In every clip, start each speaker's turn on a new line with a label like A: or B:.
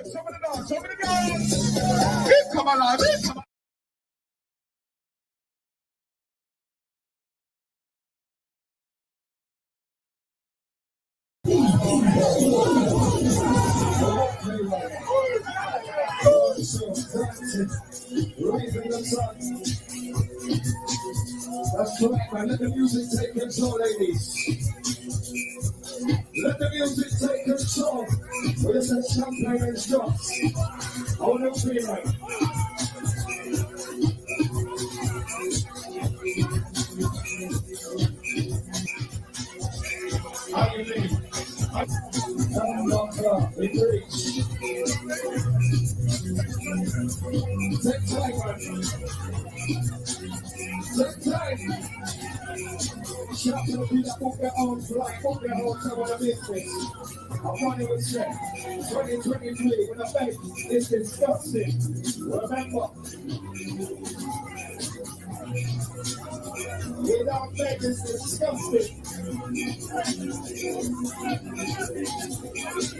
A: Some of the dogs, some of the dogs. He come alive, he come alive. That's right, man. Let the music take control, ladies. Let the music take control. When it's a champagne and shots, I want to feel like. How you mean? I'm not take time, man. Take time. Shout to the people that put their own flag, put their own time on the business. I'm running with check. 2023, when I beg, it's disgusting. Remember, without beg, it's disgusting.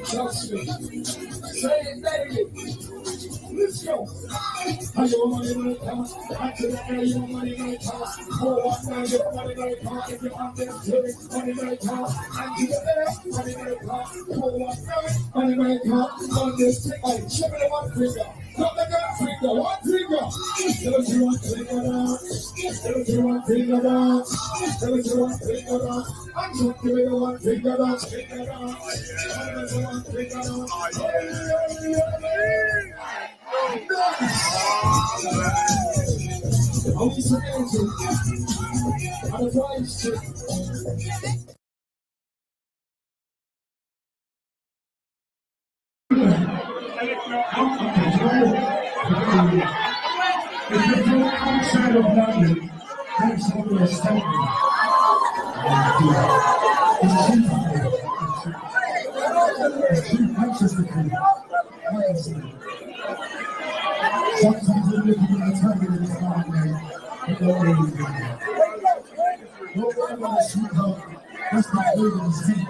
A: Trust me. Say it daily. Let's go. Are your money gonna come? I tell you, your money gonna come. Oh, what now? Your money gonna come. If you're out there, money gonna come. And to the air, money gonna come. Oh, what now? Money gonna come. On this thing, I show me the one finger. Not the girl finger, one finger. Tell us you want finger down. Tell us you want finger down. Tell us you want finger down. I'm trying to give me the one finger down. Finger down. Tell us you want finger down. Are we supposed I'm a price chick. If you're outside of London, thanks for your statement. Sometimes we're looking at the target in the car, but don't really do that. Don't worry about the sweetheart. That's not big in the seat.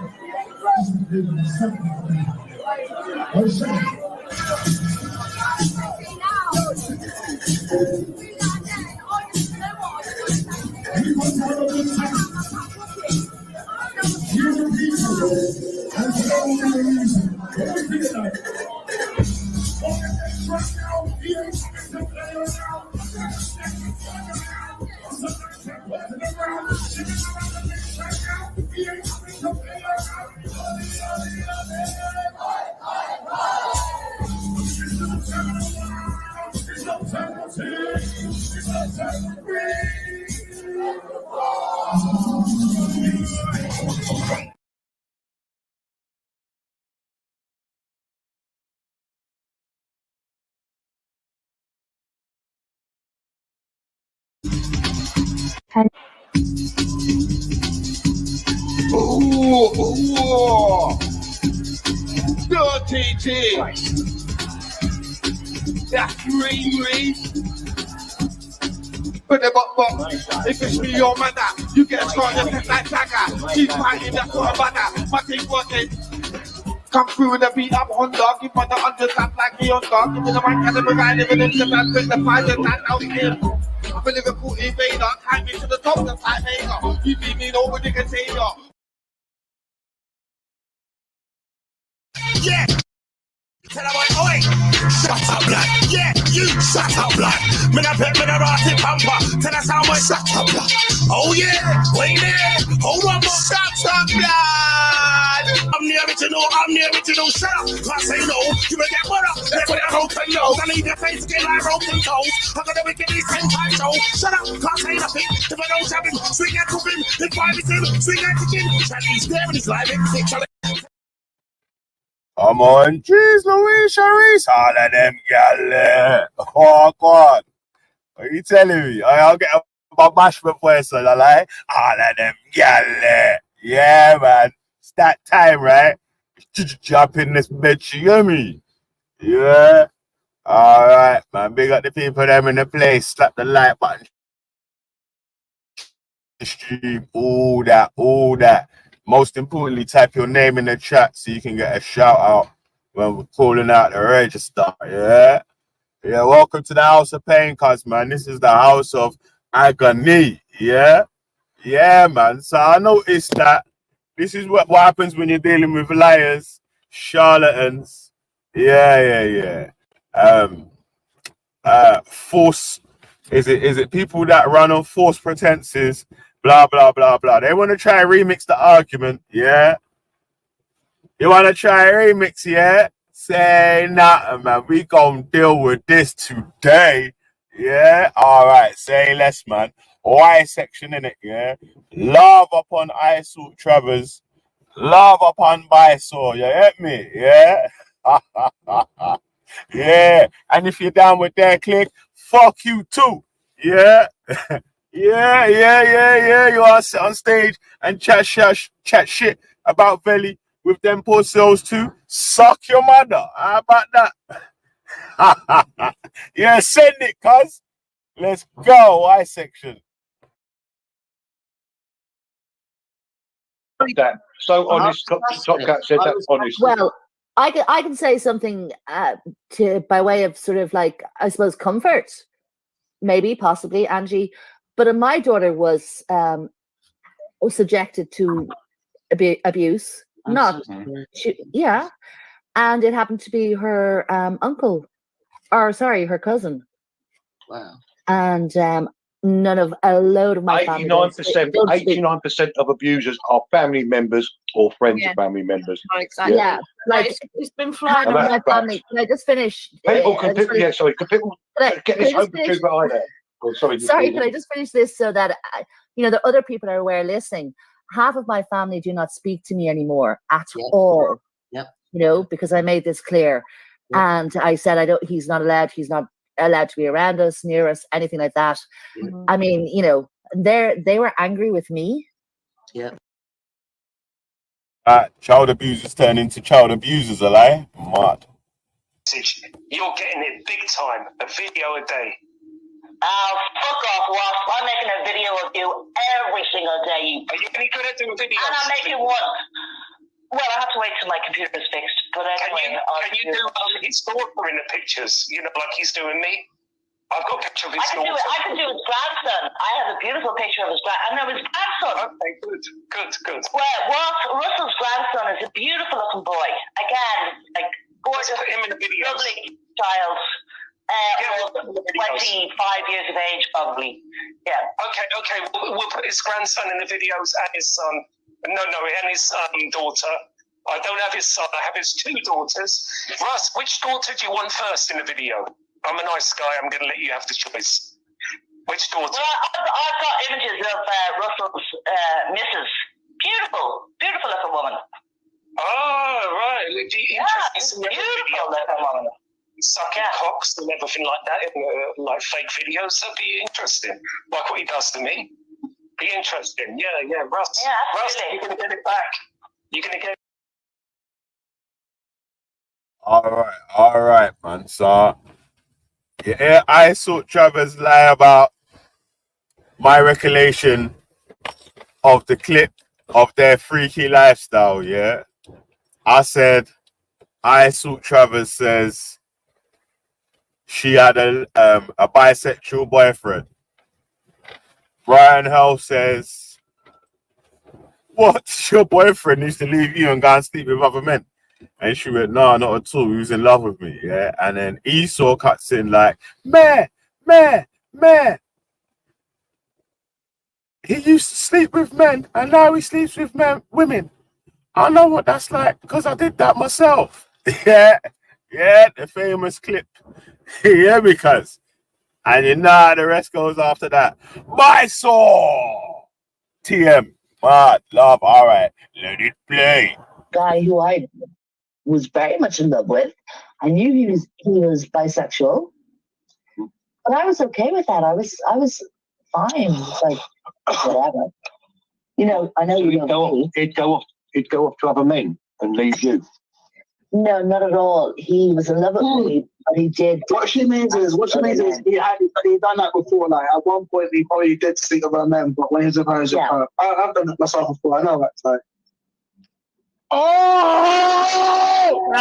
A: That's not big in the something. Oh, shit. Everyone's having a good time. Here's a reason. That's the only reason. What do you think like? Ooh, dirty G. That's Ray. But if it's me or mother, you get stronger like Dagger. She's fighting, that's what about my thing working. Come through with the beat up on dog, keep on the understand like he on dog. Give me the man, can I provide evidence that I put the fire that out here. I'm a Liverpool invader, time me to the top, the fight maker. You beat me, nobody can save you. Yeah! Tell her boy, oi! Shut up, blood! Yeah, you shut up, blood! Me a pet, me a rotty pamper. Tell us how much shut up, blood! Oh yeah! Wait there! Hold on, more shut up, blood! I'm the original, shut up! Can't say no, you will get butter! They're with a broken nose, I leave your face skin like broken toes. I'm gonna make it these 10 times show. Shut up, can't say nothing. If I don't have him, swing at cooking. If I miss him, swing at chicken. Chinese there when he's live in come on, jeez, Louise, Charisse, all of them gal. Oh, God. What are you telling me? I'll get my bashment voice on, I like. All of them gal. Yeah, man. It's that time, right? Jump in this bitch, you hear me? Yeah. All right, man. Big up the people them in the place. Slap the like button. Stream, all that. Most importantly, type your name in the chat so you can get a shout out. when we're calling out the register. Yeah. Yeah, welcome to the house of pain, cuz man. This is the house of agony. Yeah. Yeah, man. So I noticed that this is what happens when you're dealing with liars, charlatans. Yeah. False. Is it people that run on false pretenses? Blah blah blah blah. They want to try and remix the argument. Yeah. You want to try and remix? Yeah. Say nothing, man. We gonna deal with this today. Yeah. All right. Say less, man. Y section in it. Yeah. Love upon I Salt Travers. Love upon Bysore. You get me? Yeah. Yeah. And if you're down with that click, fuck you too. Yeah. Yeah. You want to sit on stage and chat shit about Veli with them poor cells too? Suck your mother. How about that? Yeah, send it, cuz. Let's go. I section.
B: That so honest. Top Cat said that honest.
C: Well, I can say something by way of sort of like, I suppose, comfort, maybe, possibly, Angie. But my daughter was subjected to abuse. And it happened to be her uncle, or sorry, her cousin.
D: Wow.
C: And a load of my
B: 89% of abusers are family members or friends of family members.
C: Exactly. Yeah, like
D: it's been flying
C: on my family. Can I just finish?
B: People can get this open to behind it. Oh, sorry,
C: can I just finish this so that the other people are aware listening? Half of my family do not speak to me anymore at all.
D: Yep.
C: Because I made this clear, and I said he's not allowed to be around us, near us, anything like that.
D: Mm-hmm.
C: I mean, they were angry with me.
D: Yeah.
A: Child abusers turn into child abusers, a lie? Mad.
E: You're getting it big time. A video a day.
F: Oh, fuck off, Wasp. I'm making a video of you every single day.
E: Are you any good at doing videos?
F: And I'm making one. Well, I have to wait till my computer is fixed. But anyway,
E: can you do his daughter in the pictures? Like he's doing me. I've got a picture of his daughter.
F: I can do his grandson. I have a beautiful picture of his grandson. I know his grandson.
E: Okay, good.
F: Well, Russell's grandson is a beautiful looking boy. Again, like gorgeous,
E: put him in the video.
F: lovely child. 25 years of age, probably. Yeah.
E: Okay. We'll put his grandson in the videos and his son. No, and his daughter. I don't have his son. I have his two daughters. Russ, which daughter do you want first in the video? I'm a nice guy. I'm going to let you have the choice. Which daughter?
F: Well, I've got images of Russell's missus. Beautiful looking woman.
E: Oh, right.
F: Beautiful looking woman.
E: Sucking cocks and everything like that in like fake videos. That'd be interesting. Like what he does to me. Be interesting. Yeah. Russ, you're going to get it back. You're going to get it.
A: All right, man. So, I saw Travers lie about my recollection of the clip of their freaky lifestyle, yeah? I said, I saw Travers says she had a bisexual boyfriend. Brian Hell says, what? Your boyfriend used to leave you and go and sleep with other men? And she went, no, not at all. He was in love with me, yeah? And then Esau cuts in like, meh. He used to sleep with men, and now he sleeps with women. I know what that's like, because I did that myself. Yeah, the famous clip. Yeah, because. And the rest goes after that. Bysore! TM. Mad, love, all right. Let it play.
G: Guy who I was very much in love with. I knew he was bisexual, but I was okay with that. I was fine. Like, whatever. I know you don't.
B: He'd go off to other men and leave you.
G: No, not at all. He was in love with me, but he did.
H: What she means is he'd done that before. Like at one point, he probably did sleep with men, but when he's with her, I've done it myself before. I know that's like.
A: Oh!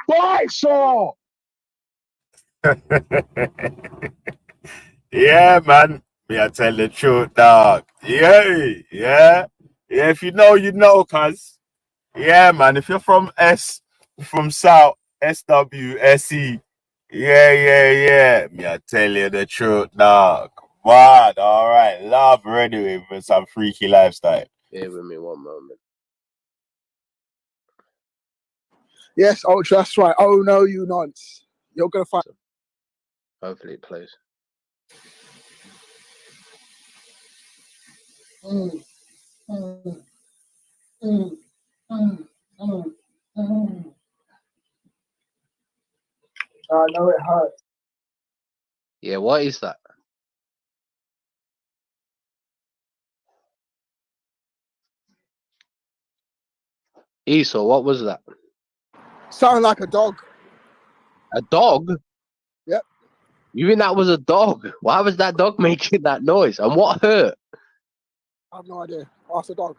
A: Bison!
I: Yeah, man. Me, I tell the truth, dog. Yeah, yeah. Yeah, if you know, you know, cuz. Yeah, man. If you're from South, SWSE. Yeah. Me, I tell you the truth, dog. What? All right. Love ready with some freaky lifestyle.
J: Bear with me one moment.
H: Yes, Ultra, that's right. Oh no, you nonce. You're gonna find.
J: Hopefully it plays.
H: I know it hurts.
J: Yeah, what is that? Esau, what was that?
H: Sound like a dog.
J: A dog?
H: Yep.
J: You think that was a dog? Why was that dog making that noise? And what hurt?
H: I have no idea. Ask the dog.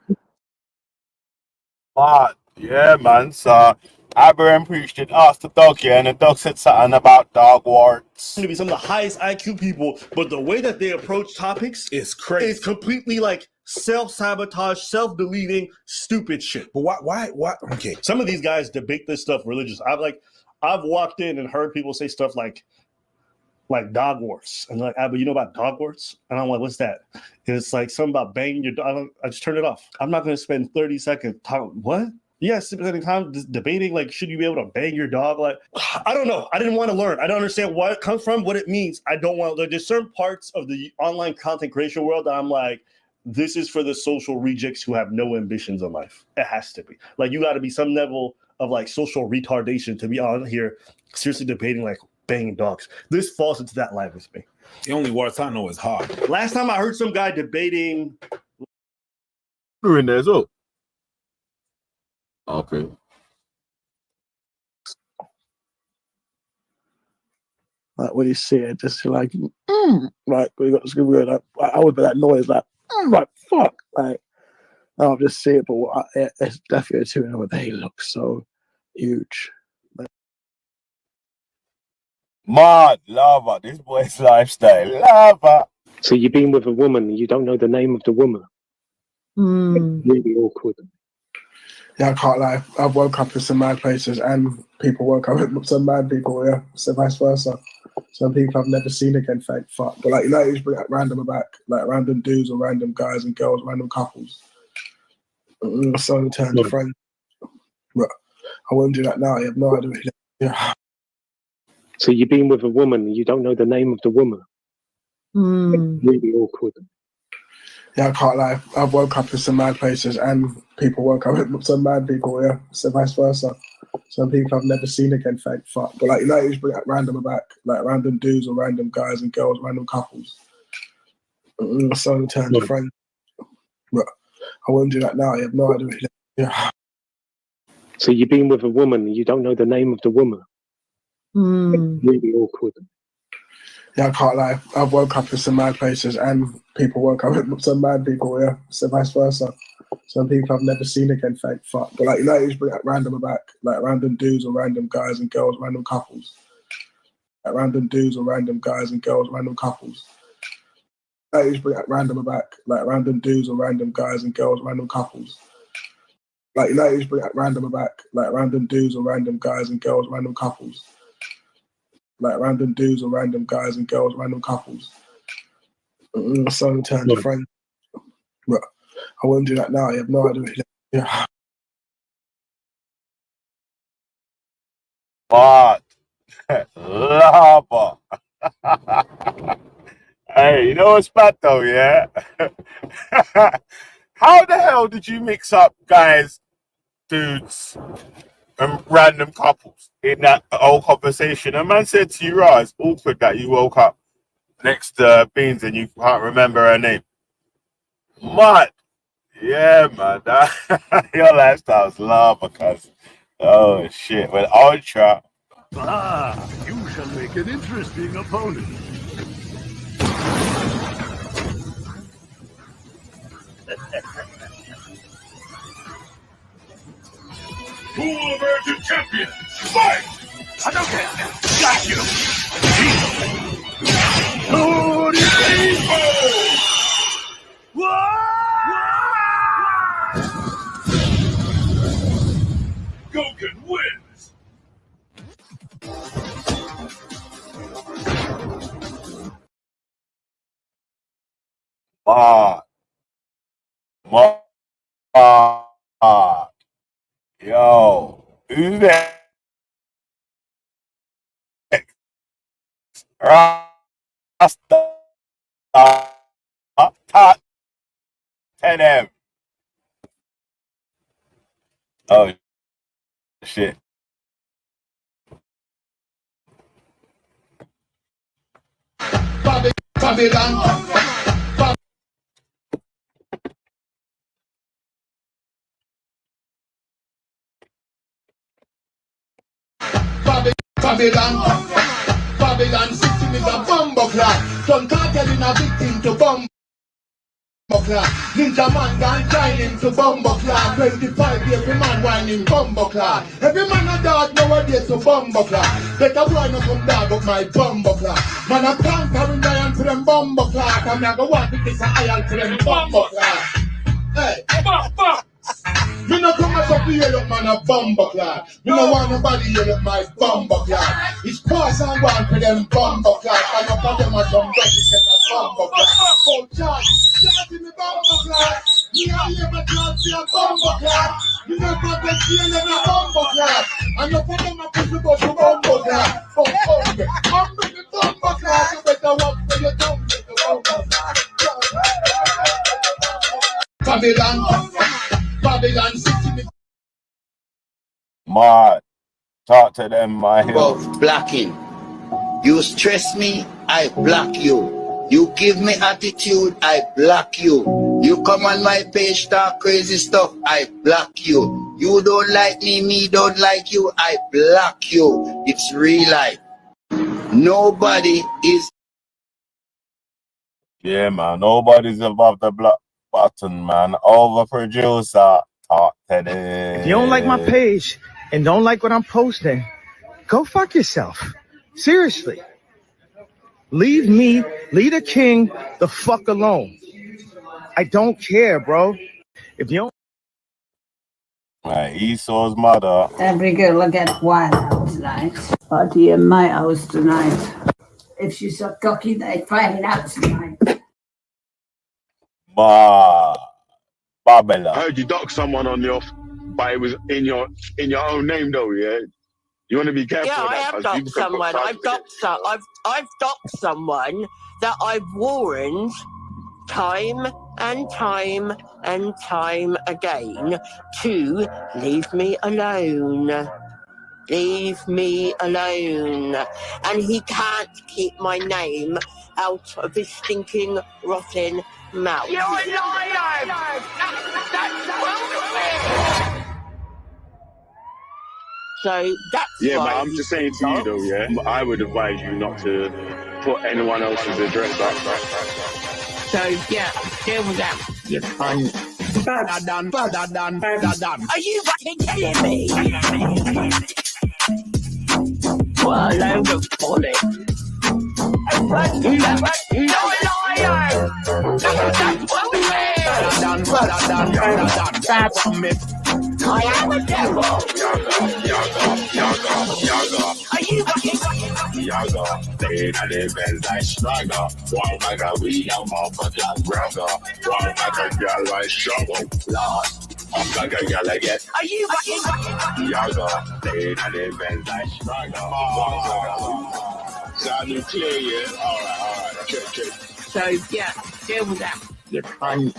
I: But yeah, man. So Abraham preached it, asked the dog, yeah, and the dog said something about dog warts.
K: To be some of the highest IQ people, but the way that they approach topics
A: It's crazy.
K: is completely like self-sabotage, self-deleting, stupid shit.
A: But why? Okay.
K: Some of these guys debate this stuff religious. I've walked in and heard people say stuff like dog warts, and like, but you know about dog warts? And I'm like, what's that? And it's like something about banging your dog. I just turned it off. I'm not going to spend 30 seconds talking. What? Yes, spending time debating, like, should you be able to bang your dog? Like, I don't know. I didn't want to learn. I don't understand where it comes from, what it means. I don't want to. There's certain parts of the online content creation world that I'm like, this is for the social rejects who have no ambitions in life. It has to be. Like, you got to be some level of like social retardation to be on here seriously debating like banging dogs. This falls into that line with me.
A: The only words I know is hard.
K: Last time I heard some guy debating.
I: You're in there as well. Okay.
H: Like when you see it, just like, like we got this good. I would be that noise, like fuck, like I'll just see it. But it's definitely a 2 hour. They look so huge.
I: Mad lava, this boy's lifestyle. Lava.
L: So you've been with a woman, you don't know the name of the woman. Really awkward.
H: Yeah, I can't lie. I've woke up in some mad places and people woke up with some mad people, yeah. So vice versa. Some people I've never seen again, thank fuck. But like, you know, you just bring like random back, like random dudes or random guys and girls, random couples. So in turn to friends. But I wouldn't do that now. You have no idea. Yeah.
L: So you've been with a woman, you don't know the name of the woman. Really awkward.
H: Yeah, I can't lie. I've woke up in some mad places and people woke up with some mad people, yeah. So vice versa. Some people I've never seen again, thank fuck. But like, you know, you just bring like random back, like random dudes or random guys and girls, random couples. So in turn to friends. But I wouldn't do that now. You have no idea. Yeah.
L: So you've been with a woman, you don't know the name of the woman. Really awkward.
H: Yeah, I can't lie. I've woke up in some mad places and people woke up with some mad people, yeah. So vice versa. Some people I've never seen again, thank fuck. But like, you know, you just bring like random back, like random dudes or random guys and girls, random couples. Like random dudes or random guys and girls, random couples. Like, you just bring like random back, like random dudes or random guys and girls, random couples. Like, you know, you just bring like random back, like random dudes or random guys and girls, random couples. Like random dudes or random guys and girls, random couples. So in turn to friends. But I wouldn't do that now. You have no idea. Yeah.
I: But lava. Hey, you know what's bad though, yeah? How the hell did you mix up guys, dudes, and random couples in that whole conversation? A man said to you, "Rah, it's awkward that you woke up next to Beans and you can't remember her name." Mad. Yeah, man. Your lifestyle's lava, cuz. Oh, shit. Well, Ultra.
A: You shall make an interesting opponent. Pool Virgin Champion, fight! Hadouken! Got you! Goken wins!
I: Yo, who's that? Rasta. Top 10M. Oh, shit.
A: Babylon. Babylon system is a bumbo clock. Don't cartel in a victim to bumbo clock. Ninja man gone join him to bumbo clock. 25 every man whining bumbo clock. Every man a dog nowadays to bumbo clock. Better boy no come dog up my bumbo clock. Man a conquering lion to them bumbo clock. And me a go want to this a iron to them bumbo clock. Hey, me no come as up here look man a bumbo clock. Me no want nobody here look my bumbo clock. It's pass and one for them bumbo clock. And up on them a some dirty set of bumbo clock. Oh Charlie, Charlie me bumbo clock. Me a hear my clock see a bumbo clock. Me no got the chain and a bumbo clock. And up on them a push about the bumbo clock. I'm with the bumbo clock. You better walk for your tongue with the bumbo clock. Babylon City.
I: Mad. Talk to them, man.
M: About blocking. You stress me, I block you. You give me attitude, I block you. You come on my page, talk crazy stuff, I block you. You don't like me don't like you, I block you. It's real life. Nobody is.
I: Yeah, man. Nobody's above the block button, man. Overproducer. Talk to them.
N: If you don't like my page and don't like what I'm posting, go fuck yourself. Seriously. Leave me, leave the king the fuck alone. I don't care, bro. If you don't.
I: Right, Esau's mother.
O: Every girl will get wild out tonight. Party in my house tonight. If she's so cocky, they find it out tonight.
I: Babylon.
P: I heard you dock someone on your, but it was in your own name though. Yeah, you want to be careful.
Q: Yeah,
P: of
Q: I
P: that,
Q: have docked someone. I've docked someone that I've warned time and time and time again to leave me alone. Leave me alone. And he can't keep my name out of his stinking, rotten mouth. You're a liar! That's bullshit! So that's
P: Yeah,
Q: why
P: but I'm just saying to you though. Yeah, I would advise you not to put anyone else's address up.
Q: So yeah, deal with that, you cunt. Are you fucking kidding me? What a load of bollocks. You're a liar! That's bullshit! I am a devil! Are you fucking
A: Yaga, they in the bed like Stragger. One like a weed, I'm off a black brother. One like a girl like Struggle. Last, I'm like a girl again.
Q: Are you fucking
A: Yaga, they in the bed like Stragger. Sound you clear, yeah? Alright, check.
Q: So, yeah, deal with that, you cunt.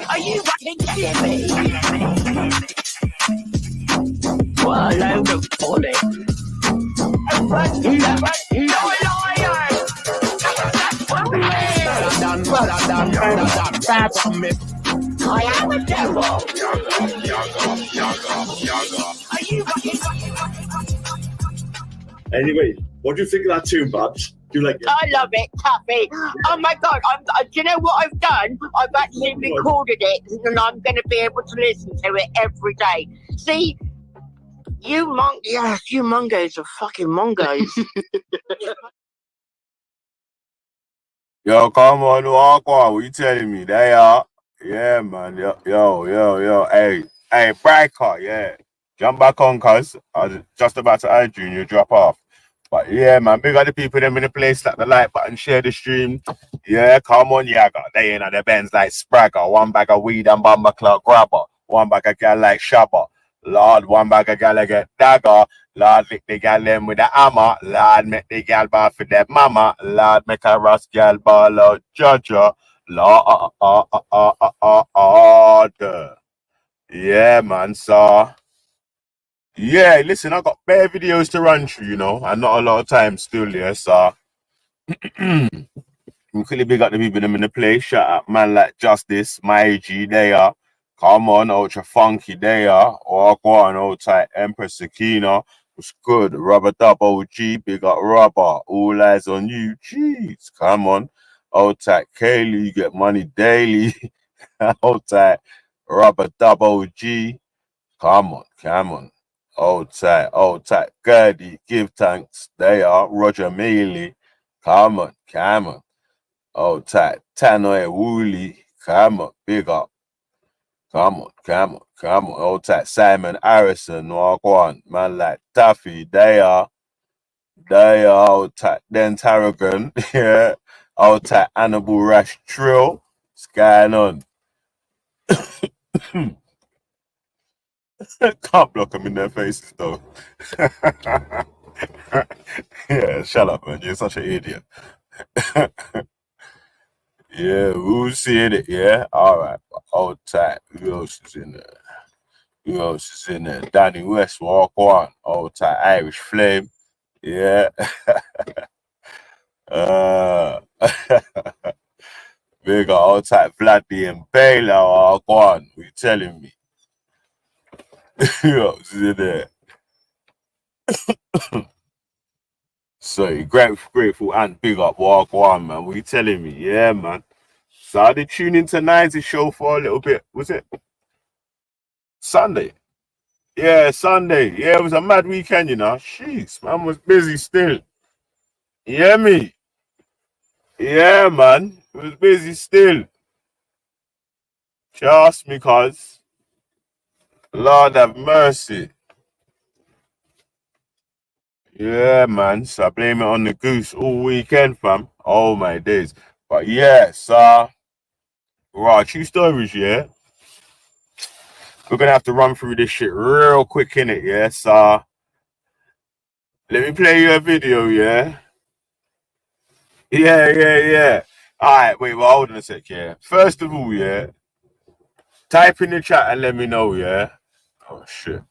Q: Are you fucking kidding me? What a load of bollocks. You're a liar! That's bullshit! I am a devil. Are you
R: Anyway, what do you think of that tune, Babs? Do you like it?
Q: I love it, Tuffy. Oh my God! Do you know what I've done? I've actually recorded it, and I'm going to be able to listen to it every day. See, you mongos are fucking mongos.
I: Yo, come on, walk on. What you telling me? They are. Yeah, man. Yo. Hey, Briker, yeah. Jump back on, cuz. I was just about to add you and you drop off. But yeah, man, big other people them in the place, like the like button, share the stream. Yeah, come on, Yaga. They ain't at the Benz like Spragger. One bag of weed and bomber clock grabber. One bag of gal like Shabba. Lord, one bag of gal like get dagger. Lord, lick the gal them with the hammer. Lord, make the gal bar for their mama. Lord, make a rust gal ball out judger. Lord, yeah, man, so. Yeah, listen, I got bare videos to run through, you know, and not a lot of time still, yeah, so. We could big up the people them in the place. Shout out man like Justice, My AG, they are. Come on, Ultra Funky, they are. Walk on, old tight Empress Sakina. What's good? Rubber Dub OG, big up Rubber. All eyes on you. Jeez, come on. Old tight Kaylee, you get money daily. Old tight Rubber Dub OG. Come on. Old tight. Gertie, give thanks. They are. Roger Mealy. Come on. Old tight. Tannoy Woolley. Come on. Big up. Come on. Old tight. Simon Harrison. Walk on. Man like Taffy. They are. Old tight. Den Tarragon. Yeah. Old tight. Annabelle Rash Trill. What's going on? Can't block them in their faces though. Yeah, shut up, man. You're such an idiot. Yeah, who's seeing it? Yeah, all right. Old tight. Who else is in there? Danny West, walk on. Old tight. Irish Flame. Yeah. Big old tight. Vladdy and Baylor, walk on. What you telling me? Who else is in there? So grateful and big up, walk on, man. What you telling me? Yeah, man. So I did tune into Nine's show for a little bit. Was it Sunday? Yeah, Sunday. Yeah, it was a mad weekend, you know. Jeez, man was busy still. You hear me? Yeah, man. It was busy still. Trust me, cuz. Lord have mercy. Yeah, man. So I blame it on the goose all weekend, fam. Oh my days. But yeah, so right, true stories, yeah. We're gonna have to run through this shit real quick, innit, yeah. So let me play you a video, yeah. Yeah. Alright, wait, well, hold on a sec, yeah. First of all, yeah. Type in the chat and let me know, yeah. Oh shit.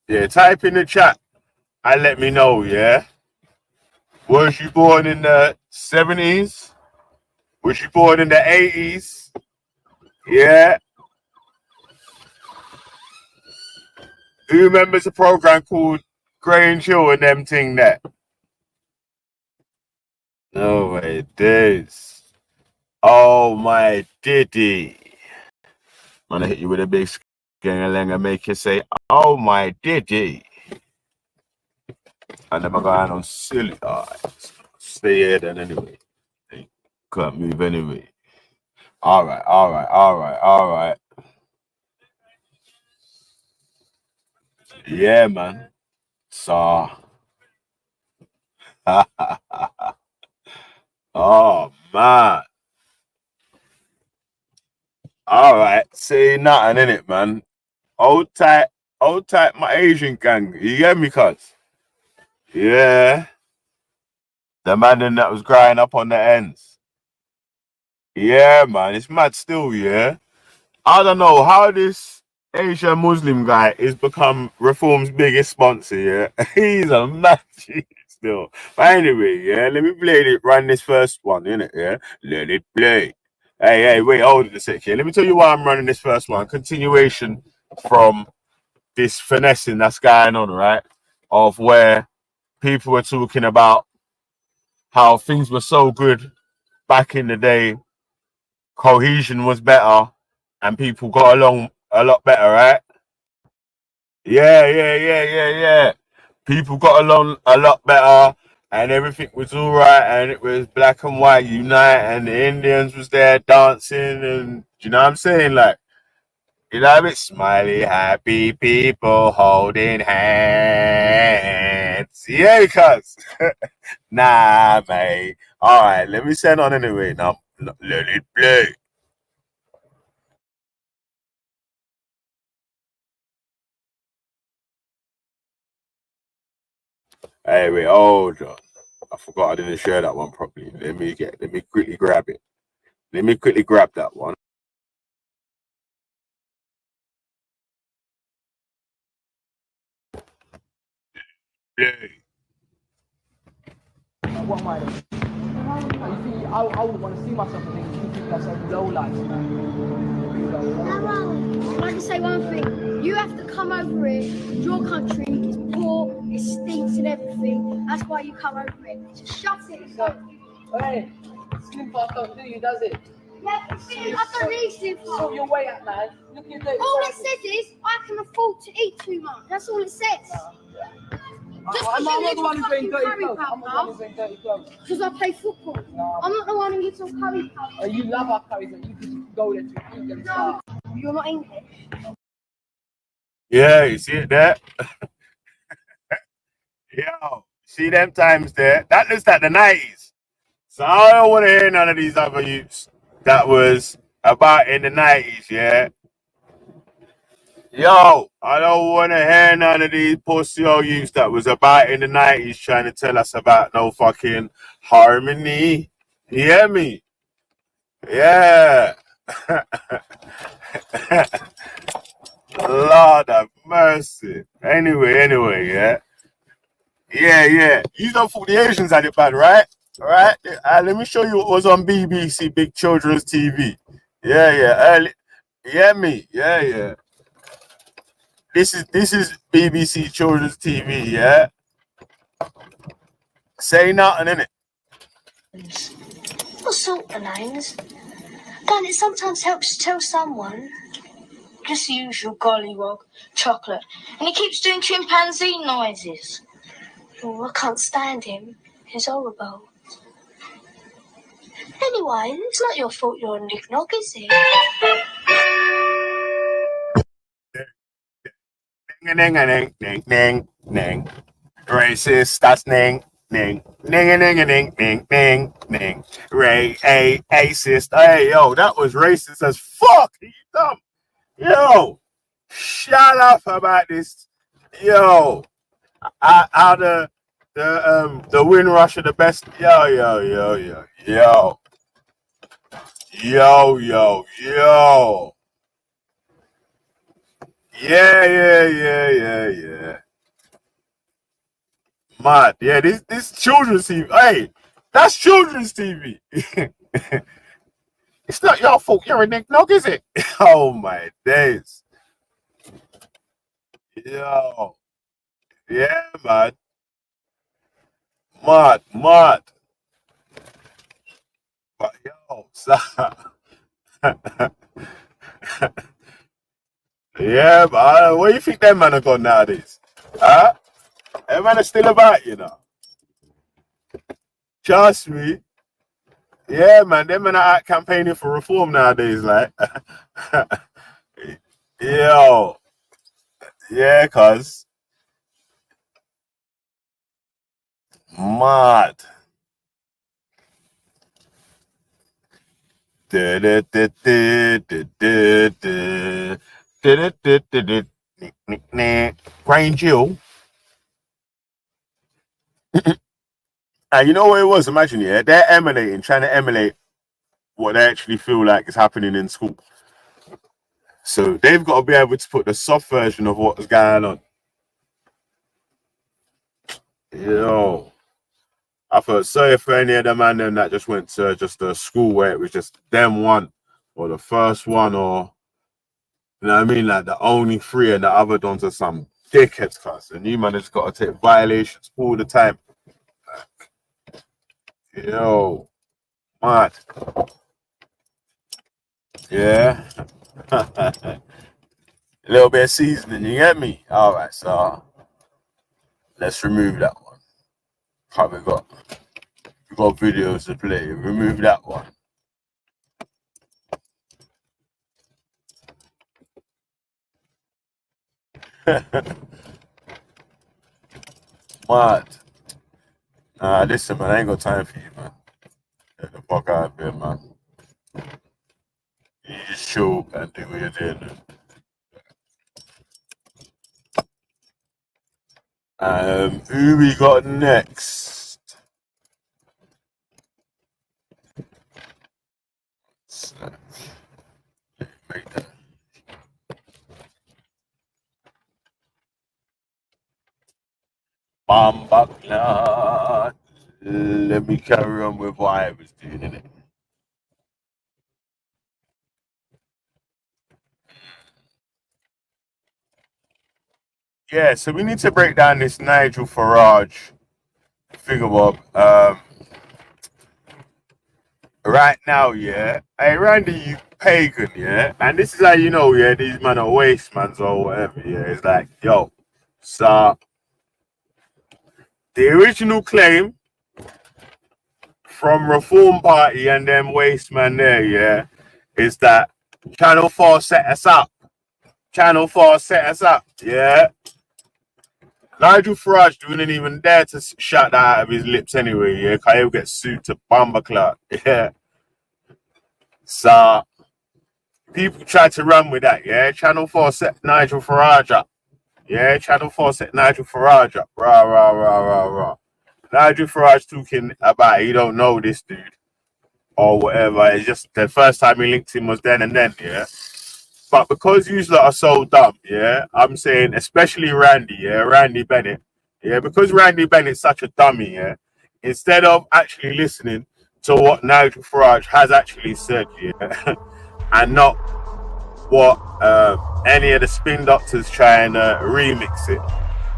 I: Yeah, type in the chat and let me know, yeah. Was you born in the 70s? Was you born in the 80s? Yeah. Who remembers a program called Grange Hill and them thing there? Oh my days. Oh my diddy. I'm gonna hit you with a big gang and make you say, oh my diddy. And then I'm going on silly. Alright. Stay here then anyway. Can't move anyway. Alright. Yeah, man. So oh man. Alright, say nothing in it, man. Hold tight, my Asian gang. You get me, cuz? Yeah. The man in that was growing up on the ends. Yeah, man. It's mad still, yeah. I don't know how this Asian Muslim guy is become Reform's biggest sponsor, yeah. He's a mad G still. But anyway, yeah, let me run this first one, innit, yeah? Let it play. Hey, wait, hold it a sec here. Let me tell you why I'm running this first one. Continuation from this finessing that's going on, right? Of where people were talking about how things were so good back in the day, cohesion was better, and people got along a lot better, right? Yeah. People got along a lot better, and everything was all right, and it was black and white unite, and the Indians was there dancing, and you know what I'm saying? Like, you know, it's smiley, happy people holding hands. Yeah, cuz. Nah, mate. All right, let me send on anyway. Now, let it play. Hey, wait, hold on. I forgot I didn't share that one properly. Let me quickly grab it. Let me quickly grab that one. Play.
S: What am I doing? I would want to see myself and think myself low life.
T: Can I just say one thing? You have to come over here. Your country is poor, it stinks and everything. That's why you come over here. Just shut it.
S: Hey, Slim Fast don't do you, does it?
T: Yeah, I don't need Slim Fast.
S: Sort your way out, man. Look at you.
T: All it says is I can afford to eat too much. That's all it says.
S: I'm not the one who's wearing dirty clothes. I'm not the one who's wearing dirty clothes.
T: Because I play football. No. I'm not the one who gets on curry powder.
S: You love our curries and you can go there to eat them.
T: No, you're not English.
I: Yeah, you see it there? Yo, see them times there? That looks like the 90s. So I don't want to hear none of these other youths that was about in the 90s, yeah? Yo, I don't want to hear none of these pussy old youths that was about in the 90s trying to tell us about no fucking harmony. You hear me? Yeah. Lord of mercy. Anyway, yeah. Yeah. You don't thought the Asians had it bad, right? Alright? Let me show you what was on BBC Big Children's TV. Yeah. Early. Yeah, me. Yeah. This is BBC Children's TV, yeah? Say nothing, innit?
U: What sort of names? Don't it sometimes helps to tell someone? Just the usual gollywog, chocolate. And he keeps doing chimpanzee noises. Oh, I can't stand him. He's horrible. Anyway, it's not your fault you're a knick-knock, is it?
I: Ning. Racist, that's ning. Ning. Racist. Hey, yo, that was racist as fuck. You dumb. Yo, shut up about this. Yo, how the Windrush are the best. Yo. Yeah. Mad. Yeah, this children's TV. Hey, that's children's TV. It's not your fault you're a knick-knock, is it? Oh my days. Yo. Yeah, man. Mad. But yo, stop. Yeah, man. Where you think them man are gone nowadays? Huh? Them man are still about, you know. Trust me. Yeah, man. Them man are out campaigning for reform nowadays, like. Yo. Yeah, cuz. Mad. Rain Jill. And you know what it was? Imagine, yeah, they're trying to emulate what they actually feel like is happening in school. So they've got to be able to put the soft version of what's going on. Yo, I felt sorry for any of the man them that just went to just a school where it was just them one or the first one, or you know what I mean, like the only three and the other ones are some dickheads class, and you man has got to take violations all the time. Yo, mad. Yeah. A little bit of seasoning, you get me? All right, so let's remove that one. Probably got videos to play. Remove that one. Mad. Listen, man, I ain't got time for you, man. Get the fuck out of here, man. You just chill and do what you're doing. Who we got next? Make that. Bamba. Let me carry on with what I was doing, innit? Yeah, so we need to break down this Nigel Farage thingamabob. Right now, yeah. Hey, Randy, you pagan, yeah? And this is how you know, yeah, these men are waste mans or whatever, yeah? It's like, yo, so the original claim from Reform Party and them waste man there, yeah, is that Channel 4 set us up. Channel 4 set us up, yeah? Nigel Farage didn't even dare to shout that out of his lips anyway, yeah, because he'll get sued to Bamba Clark, yeah. So, people try to run with that, yeah. Channel 4 set Nigel Farage up, yeah. Channel 4 set Nigel Farage up, rah, rah, rah, rah, rah. Nigel Farage talking about he don't know this dude or whatever. It's just the first time he linked him was then and then, yeah. But because you lot are so dumb, yeah, I'm saying, especially Randy, yeah, Randy Bennett, yeah, because Randy Bennett's such a dummy, yeah, instead of actually listening to what Nigel Farage has actually said, yeah, and not what any of the spin doctors trying to remix it,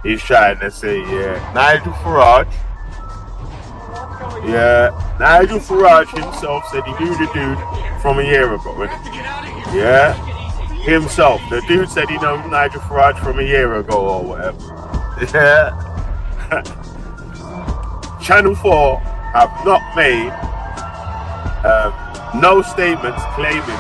I: he's trying to say, yeah, Nigel Farage himself said he knew the dude from a year ago, innit? Yeah. Himself, the dude said he knows Nigel Farage from a year ago or whatever. Yeah. Channel 4 have not made no statements claiming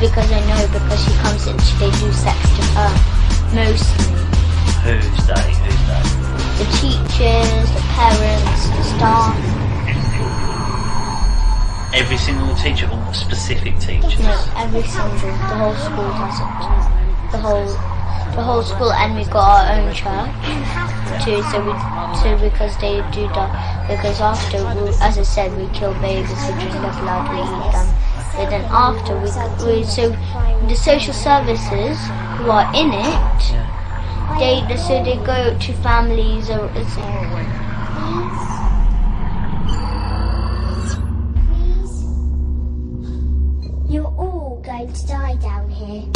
U: because I know, because she comes in, they do sex to her, mostly.
C: Who's they?
U: The teachers, the parents, the staff.
C: Every single teacher or specific teachers?
U: No, every single, the whole school does it. The whole the whole school, and we got our own church too. So because they do that, because after, as I said, we kill babies, we drink their blood, we eat them. But then after so the social services who are in it, they go to families or.
T: You're all going to die down here.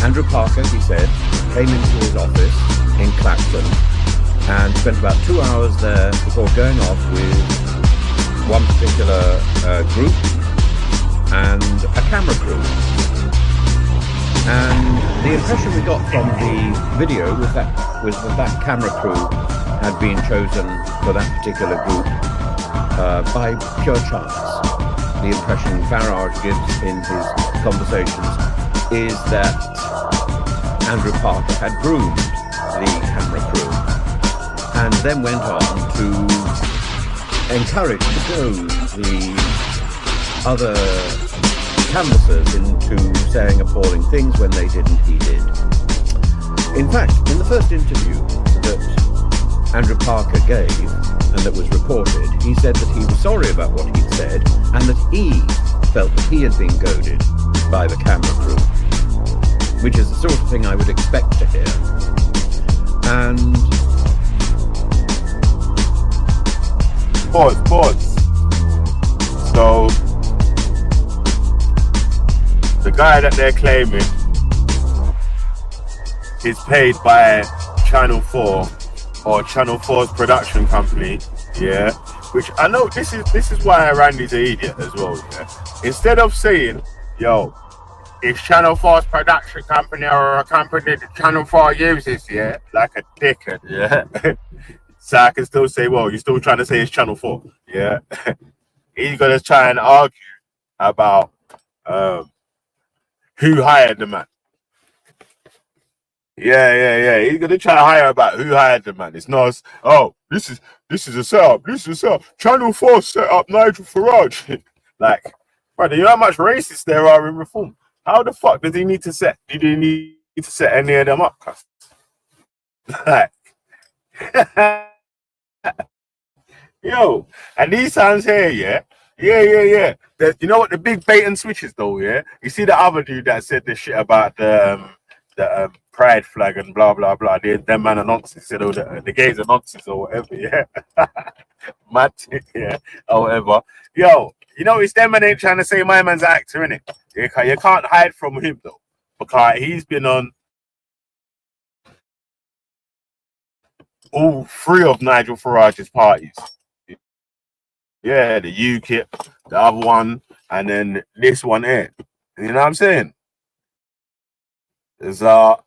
D: Andrew Parker, he said, came into his office in Clacton and spent about 2 hours there before going off with one particular group and a camera crew. And the impression we got from the video was that camera crew had been chosen for that particular group by pure chance. The impression Farage gives in his conversations is that Andrew Parker had groomed the camera crew and then went on to encourage to go the other canvassers into saying appalling things when they didn't, he did. In fact, in the first interview that Andrew Parker gave and that was reported, he said that he was sorry about what he'd said and that he felt that he had been goaded by the camera crew, which is the sort of thing I would expect to hear. And
I: Pause. So the guy that they're claiming is paid by Channel 4 or Channel 4's production company, yeah. Which I know this is why Randy's an idiot as well. Yeah? Instead of saying, yo, it's Channel 4's production company or a company that Channel 4 uses, yeah, like a dickhead, yeah. So I can still say, well, you're still trying to say it's Channel 4, yeah. He's gonna try and argue about who hired the man. Yeah. He's gonna try to hire about who hired the man. It's not, oh, this is a setup. This is a setup. Channel 4 set up Nigel Farage. Like, brother, you know how much racists there are in Reform? How the fuck does he need to set? Did he need to set any of them up? Like, yo, and these times here, yeah. You know what the big bait and switch is though, yeah. You see the other dude that said this shit about the pride flag and blah blah blah. Them man are nonsense. Said all the gays are nonsense or whatever, yeah. Mad, yeah, or whatever. Yo, you know it's them man ain't trying to say my man's an actor, innit? You can't hide from him though, because he's been on all three of Nigel Farage's parties. Yeah, the UKIP, the other one, and then this one here. You know what I'm saying? It's oh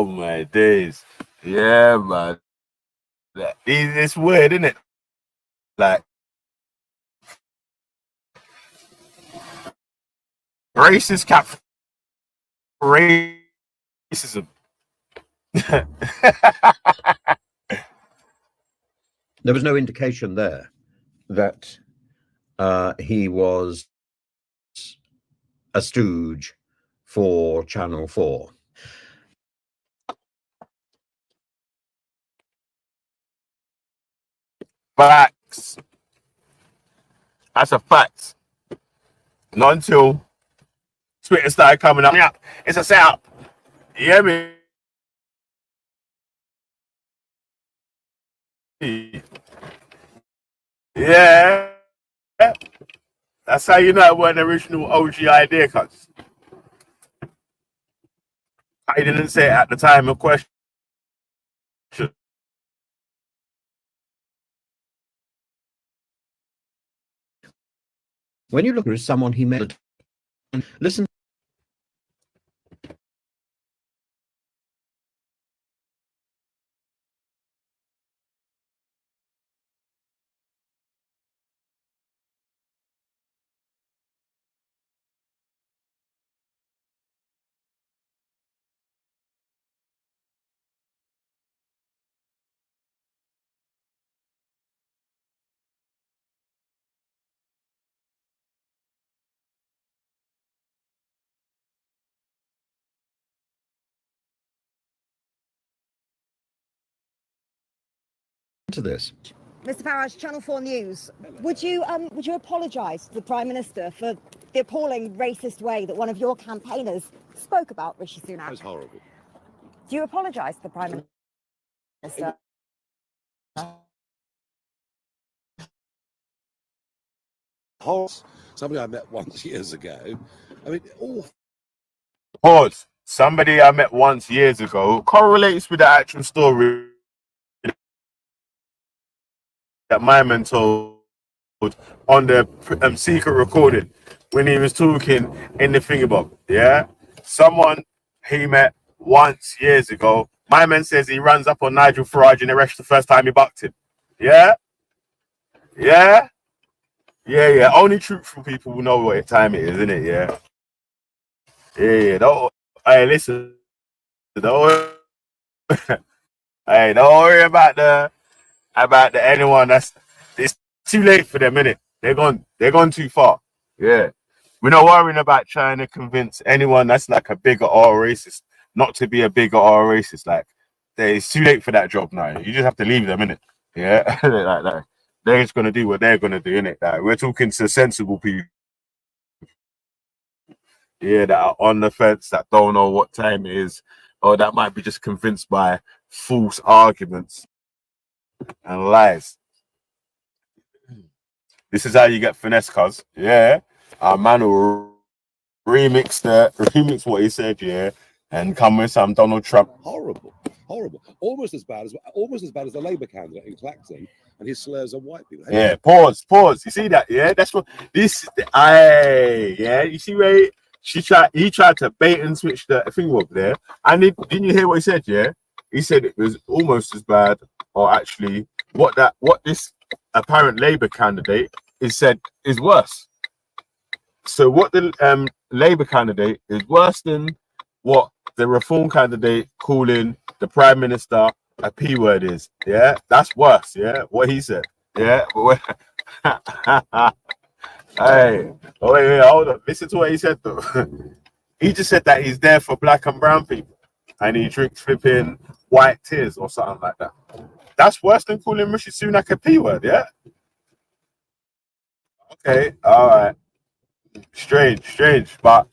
I: my days. Yeah, man. It's weird, isn't it? Like racist cap racism.
D: there was no indication there that he was a stooge for Channel 4.
I: Facts. That's a fact. Not until Twitter started coming up. Yeah, it's a setup. You hear me? Yeah. That's how you know it wasn't an original OG idea, cuz. I didn't say it at the time of question.
D: When you look at someone he met, listen. To this.
F: Mr. Farage, Channel 4 News. Would you apologise to the Prime Minister for the appalling racist way that one of your campaigners spoke about Rishi Sunak?
V: That was horrible.
F: Do you apologise to the Prime Minister?
V: Somebody I met once years ago. I mean,
I: Pause. Somebody I met once years ago correlates with the actual story that my man told on the secret recording when he was talking in the thingambob. Yeah, someone he met once years ago. My man says he runs up on Nigel Farage in the rest the first time he bucked him. Yeah, yeah, yeah, yeah. Only truthful people will know what time it is, isn't it? Yeah, yeah. Don't, hey, listen. Don't, hey, don't worry about the anyone that's, it's too late for them, innit? They're gone too far. Yeah. We're not worrying about trying to convince anyone that's like a bigot or a racist not to be a bigot or a racist. Like, it's too late for that job now. You just have to leave them, innit? Yeah. like, they're just gonna do what they're gonna do, innit? Like, we're talking to sensible people. Yeah, that are on the fence, that don't know what time it is, or that might be just convinced by false arguments and lies. This is how you get finesse, cuz. Yeah. Our man will remix what he said, yeah, and come with some Donald Trump.
V: horrible. Almost as bad as the Labour candidate in Clacton and his slurs on white people.
I: Yeah, pause. You see that? Yeah, that's what this. Yeah, you see where he tried to bait and switch the thing up there. And didn't you hear what he said? Yeah, he said it was almost as bad, or actually, what this apparent Labour candidate is said is worse. So what the Labour candidate is worse than what the Reform candidate calling the Prime Minister a P word is. Yeah, that's worse. Yeah, what he said. Yeah. Hey, wait, hold on. Listen to what he said though. He just said that he's there for black and brown people, and he drinks flipping white tears or something like that. That's worse than calling Rishi Sunak a P word. Yeah. Okay. All right. Strange, but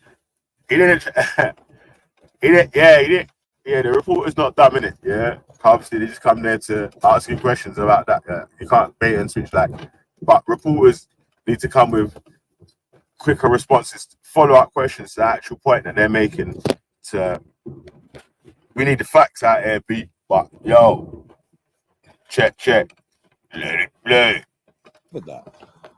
I: he didn't. He didn't. Yeah, the reporter's not dumb, innit? Yeah, obviously they just come there to ask you questions about that. Yeah? You can't bait and switch like. But reporters need to come with quicker responses, follow-up questions to the actual point that they're making. We need the facts out here, B. But yo, check, let it play.
V: With that.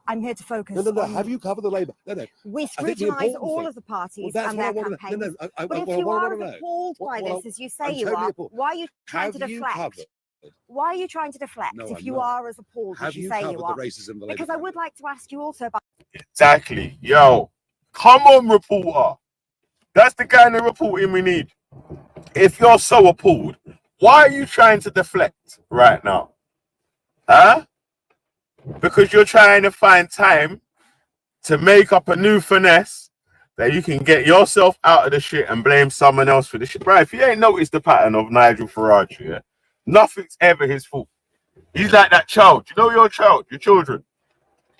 F: I'm here to focus.
V: No.
F: on-
V: Have you covered the Labour? No.
F: We
V: I think the
F: scrutinise
V: important
F: all
V: thing-
F: of the parties
V: Well, that's
F: and
V: what I
F: their
V: wanna-
F: campaigns.
V: I
F: But
V: what
F: if
V: I
F: you
V: wanna
F: are
V: know.
F: as appalled by
V: What
F: this as you
V: I'm
F: say you
V: totally
F: are,
V: appalled.
F: why are you trying
V: Have
F: to
V: you
F: deflect?
V: covered?
F: Why are you trying to deflect
V: No,
F: if
V: I'm
F: you
V: not.
F: are as appalled
V: Have
F: as you
V: you
F: say
V: covered
F: you
V: the
F: are?
V: racism of the Labour
F: Because I would like to ask you also about.
I: Exactly. Yo, come on, reporter. That's the kind of reporting we need. If you're so appalled, why are you trying to deflect right now? Huh? Because you're trying to find time to make up a new finesse that you can get yourself out of the shit and blame someone else for the shit. Right, if you ain't noticed the pattern of Nigel Farage, yeah, nothing's ever his fault. He's like that child. You know your child, your children.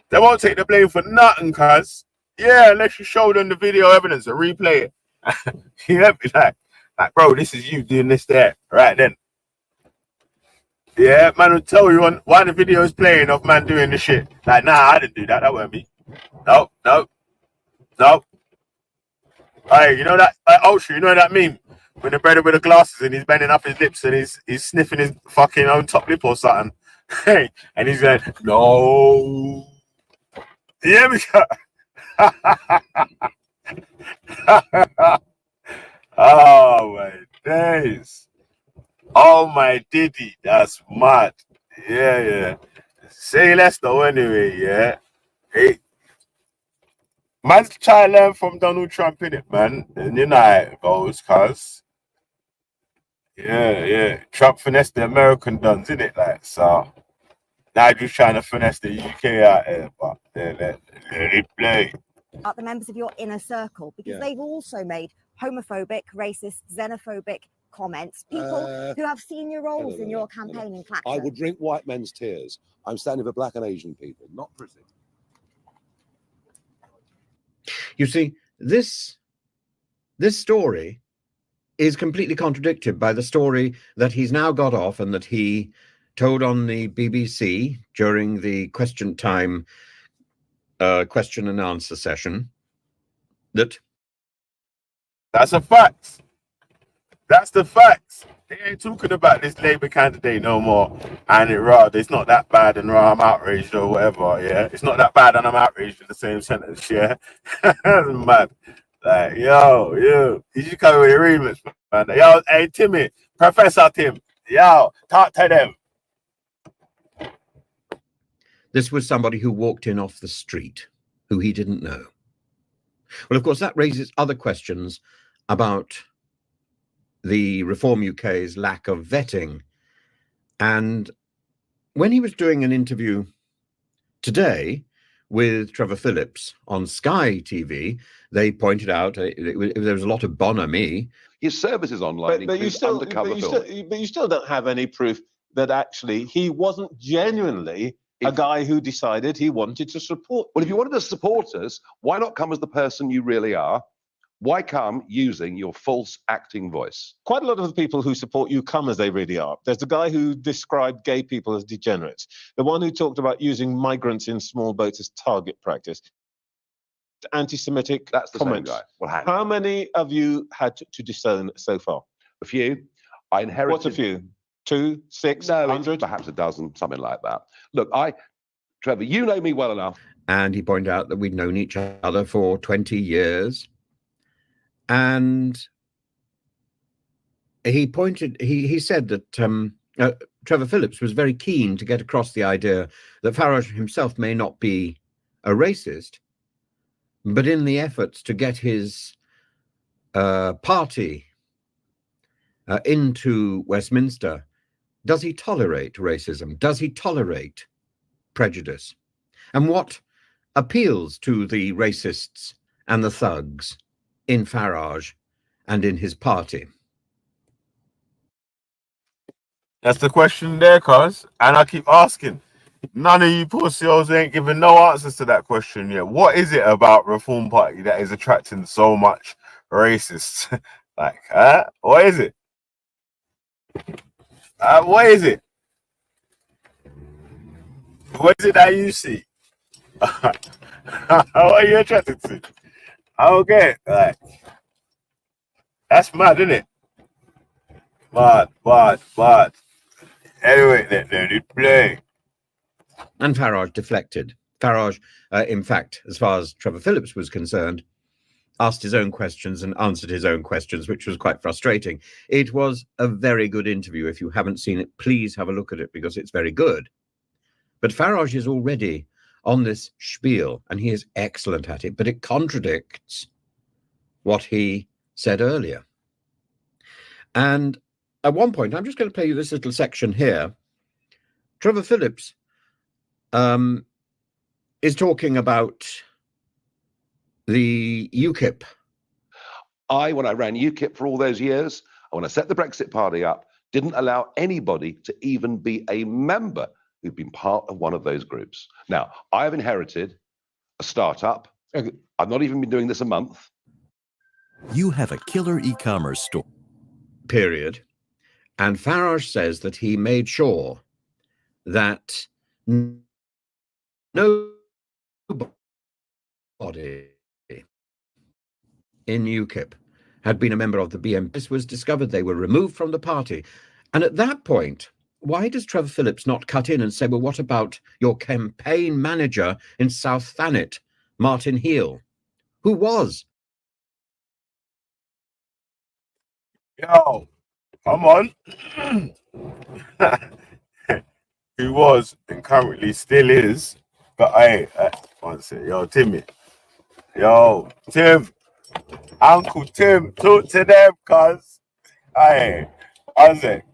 I: They won't take the blame for nothing, cuz. Yeah, unless you show them the video evidence and replay it. You know, be like, bro, this is you doing this there. Right then. Yeah, man will tell you on why the video is playing of man doing the shit. Like, nah, I didn't do that. That weren't me. No. Hey, you know that Ultra, you know that meme? When the brother with the glasses and he's bending up his lips and he's sniffing his fucking own top lip or something. Hey, and he's going, no. Yeah, Oh my days. Oh my Diddy, that's mad. Yeah. Say less though anyway, yeah. Hey. Man's trying to learn from Donald Trump, innit, man? And you know how it goes, cuz. Yeah. Trump finessed the American dons, innit? Like, so now just trying to finesse the UK out here, but let it play.
F: About the members of your inner circle, because they've also made homophobic, racist, xenophobic comments. People who have senior roles in your campaign in Clacton.
V: I will drink white men's tears. I'm standing for black and Asian people, not prison.
D: You see, this story is completely contradicted by the story that he's now got off and that he told on the BBC during the question time question and answer session. That's
I: a fact. That's the facts. They ain't talking about this Labour candidate no more. And it's not that bad and I'm outraged or whatever, yeah? It's not that bad and I'm outraged in the same sentence, yeah? That's mad. Like, yo, you should come with your remix, man. Yo, hey, Timmy, Professor Tim, yo, talk to them.
D: This was somebody who walked in off the street, who he didn't know. Well, of course, that raises other questions about the Reform UK's lack of vetting. And when he was doing an interview today with Trevor Phillips on Sky TV, they pointed out there was a lot of bonhomie.
V: His services online
B: but you still don't have any proof that actually he wasn't genuinely a guy who decided he wanted to support.
V: Well, if you wanted to support us, why not come as the person you really are? Why come using your false acting voice?
B: Quite a lot of the people who support you come as they really are. There's the guy who described gay people as degenerates. The one who talked about using migrants in small boats as target practice. Anti-Semitic
V: That's the
B: comments.
V: same guy. Well, hang on.
B: How many of you had to disown so far?
V: A few. I inherited.
B: What's a few? 2, 6,
V: No,
B: 100?
V: perhaps a dozen, something like that. Look, Trevor, you know me well enough.
D: And he pointed out that we'd known each other for 20 years. And he said that Trevor Phillips was very keen to get across the idea that Farage himself may not be a racist, but in the efforts to get his party into Westminster, does he tolerate racism? Does he tolerate prejudice? And what appeals to the racists and the thugs in Farage and in his party?
I: That's the question there, cuz. And I keep asking. None of you pussies ain't giving no answers to that question yet. What is it about Reform Party that is attracting so much racists? Like, what is it? What is it? What is it that you see? What are you attracted to? Okay, like, that's mad, isn't it? Mad. Anyway, let it play.
D: And Farage deflected. Farage, in fact, as far as Trevor Phillips was concerned, asked his own questions and answered his own questions, which was quite frustrating. It was a very good interview. If you haven't seen it, please have a look at it because it's very good. But Farage is already on this spiel, and he is excellent at it, but it contradicts what he said earlier. And at one point, I'm just going to play you this little section here. Trevor Phillips is talking about the UKIP.
V: When I ran UKIP for all those years, and when I set the Brexit Party up, didn't allow anybody to even be a member who'd been part of one of those groups. Now, I have inherited a startup. I've not even been doing this a month.
E: You have a killer e-commerce store.
D: Period. And Farage says that he made sure that nobody in UKIP had been a member of the BNP. This was discovered. They were removed from the party. And at that point, why does Trevor Phillips not cut in and say, well, what about your campaign manager in South Thanet, Martin Heal? Who was?
I: Yo, come on. Who was and currently still is. But one sec. Yo, Timmy. Yo, Tim. Uncle Tim, talk to them, cuz. One sec.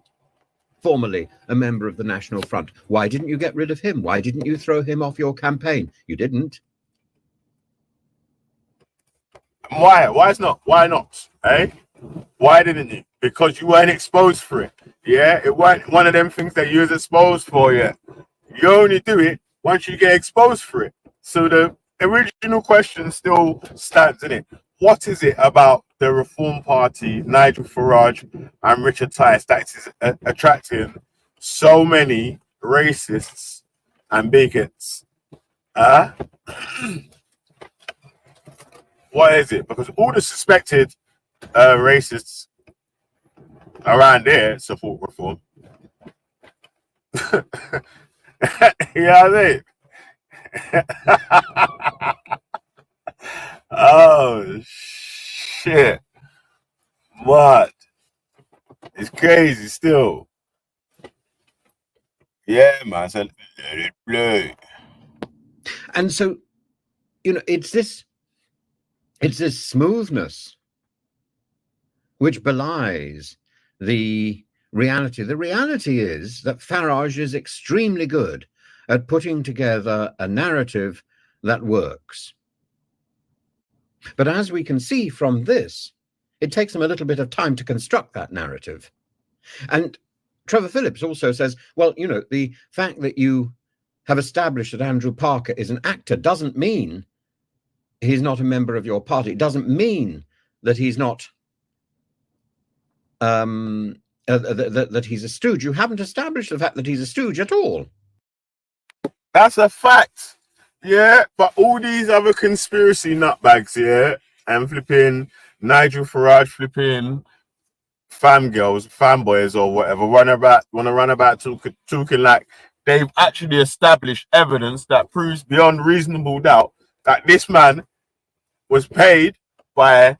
D: Formerly a member of the National Front. Why didn't you get rid of him? Why didn't you throw him off your campaign? You didn't.
I: Why? Why not? Eh? Why didn't you? Because you weren't exposed for it. Yeah, it weren't one of them things that you was exposed for yet. You only do it once you get exposed for it. So the original question still stands in it. What is it about the Reform Party, Nigel Farage and Richard Tice that is attracting so many racists and bigots? What is it? Because all the suspected racists around there support reform. You know what I mean? Oh shit. What? It's crazy still. Yeah, man. So let it play.
D: And so, you know, it's this smoothness which belies the reality. The reality is that Farage is extremely good at putting together a narrative that works. But as we can see from this, it takes them a little bit of time to construct that narrative. And Trevor Phillips also says, well, you know, the fact that you have established that Andrew Parker is an actor doesn't mean he's not a member of your party. It doesn't mean that he's not that he's a stooge. You haven't established the fact that he's a stooge at all.
I: That's a fact. Yeah, but all these other conspiracy nutbags, yeah, and flipping Nigel Farage, flipping fangirls, fanboys, or whatever, want to run about talking like they've actually established evidence that proves beyond reasonable doubt that this man was paid by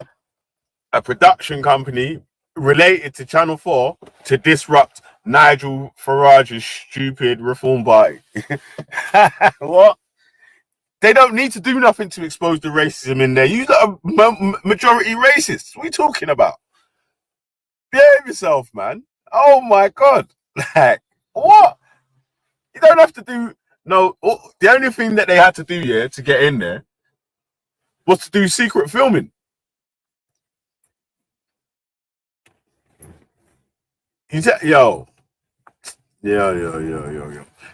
I: a production company related to Channel 4 to disrupt Nigel Farage's stupid reform party. What? They don't need to do nothing to expose the racism in there. You got a majority racists. What are you talking about? Behave yourself, man. Oh my God. Like, what? You don't have to do, no, the only thing that they had to do, yeah, to get in there was to do secret filming. Yo.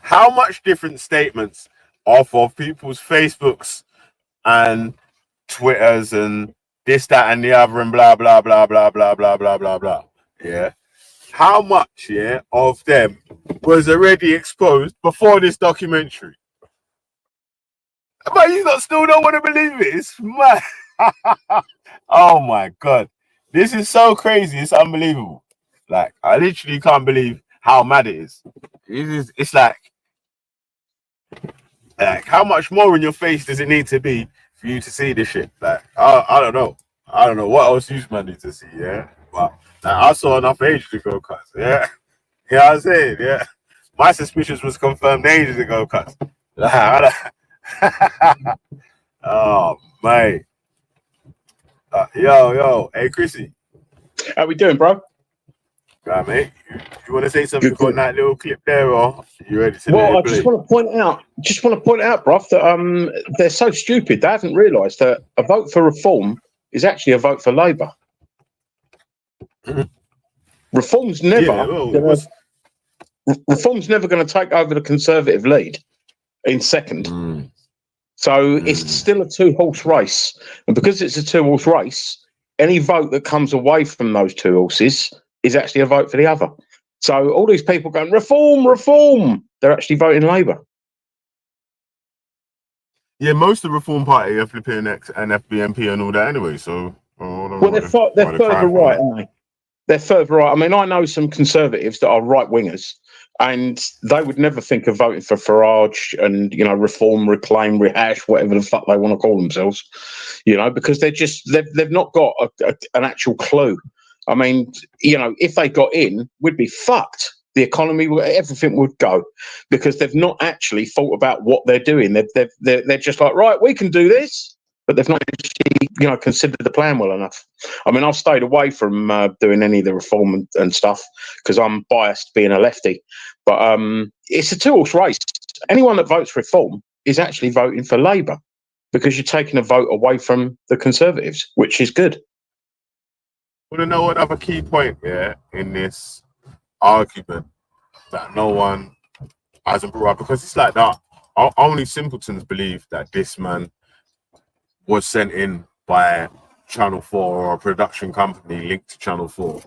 I: How much different statements off of people's Facebooks and Twitters and this, that, and the other, and blah, blah, blah, blah, blah, blah, blah, blah, blah. Yeah. How much, yeah, of them was already exposed before this documentary? But you still don't want to believe it. It's mad. Oh my God. This is so crazy. It's unbelievable. Like, I literally can't believe how mad it is. It's like, how much more in your face does it need to be for you to see this shit? Like, I don't know. I don't know what else you man need to see, yeah? But I saw enough ages ago, cuz, yeah? You know what I'm saying? Yeah. My suspicions was confirmed ages ago, cuz. Oh, mate. Yo. Hey, Chrissy.
G: How we doing, bro?
I: Right, mate. You want to say something on that little clip there, or you ready to?
G: Well, I just want to point out, bruv, that they're so stupid they haven't realised that a vote for reform is actually a vote for Labour. Reform's never going to take over the Conservative lead in second. So it's still a two-horse race, and because it's a two-horse race, any vote that comes away from those two horses is actually a vote for the other. So all these people going, reform, they're actually voting Labour.
I: Yeah, most of the Reform Party are flipping X and FBNP and all that anyway, so...
G: Well, they're further right, aren't they? They're further right. I mean, I know some Conservatives that are right-wingers And they would never think of voting for Farage and, you know, reform, reclaim, rehash, whatever the fuck they want to call themselves, you know, because they've not got an actual clue. I mean, you know, if they got in, we'd be fucked. The economy, everything would go, because they've not actually thought about what they're doing. They're just like, right, we can do this, but they've not actually, you know, considered the plan well enough. I mean, I've stayed away from doing any of the reform and stuff because I'm biased being a lefty. But it's a two-horse race. Anyone that votes reform is actually voting for Labour, because you're taking a vote away from the Conservatives, which is good.
I: Want to know another key point, yeah, in this argument that no one hasn't brought up, because it's like that. Only simpletons believe that this man was sent in by Channel 4 or a production company linked to Channel 4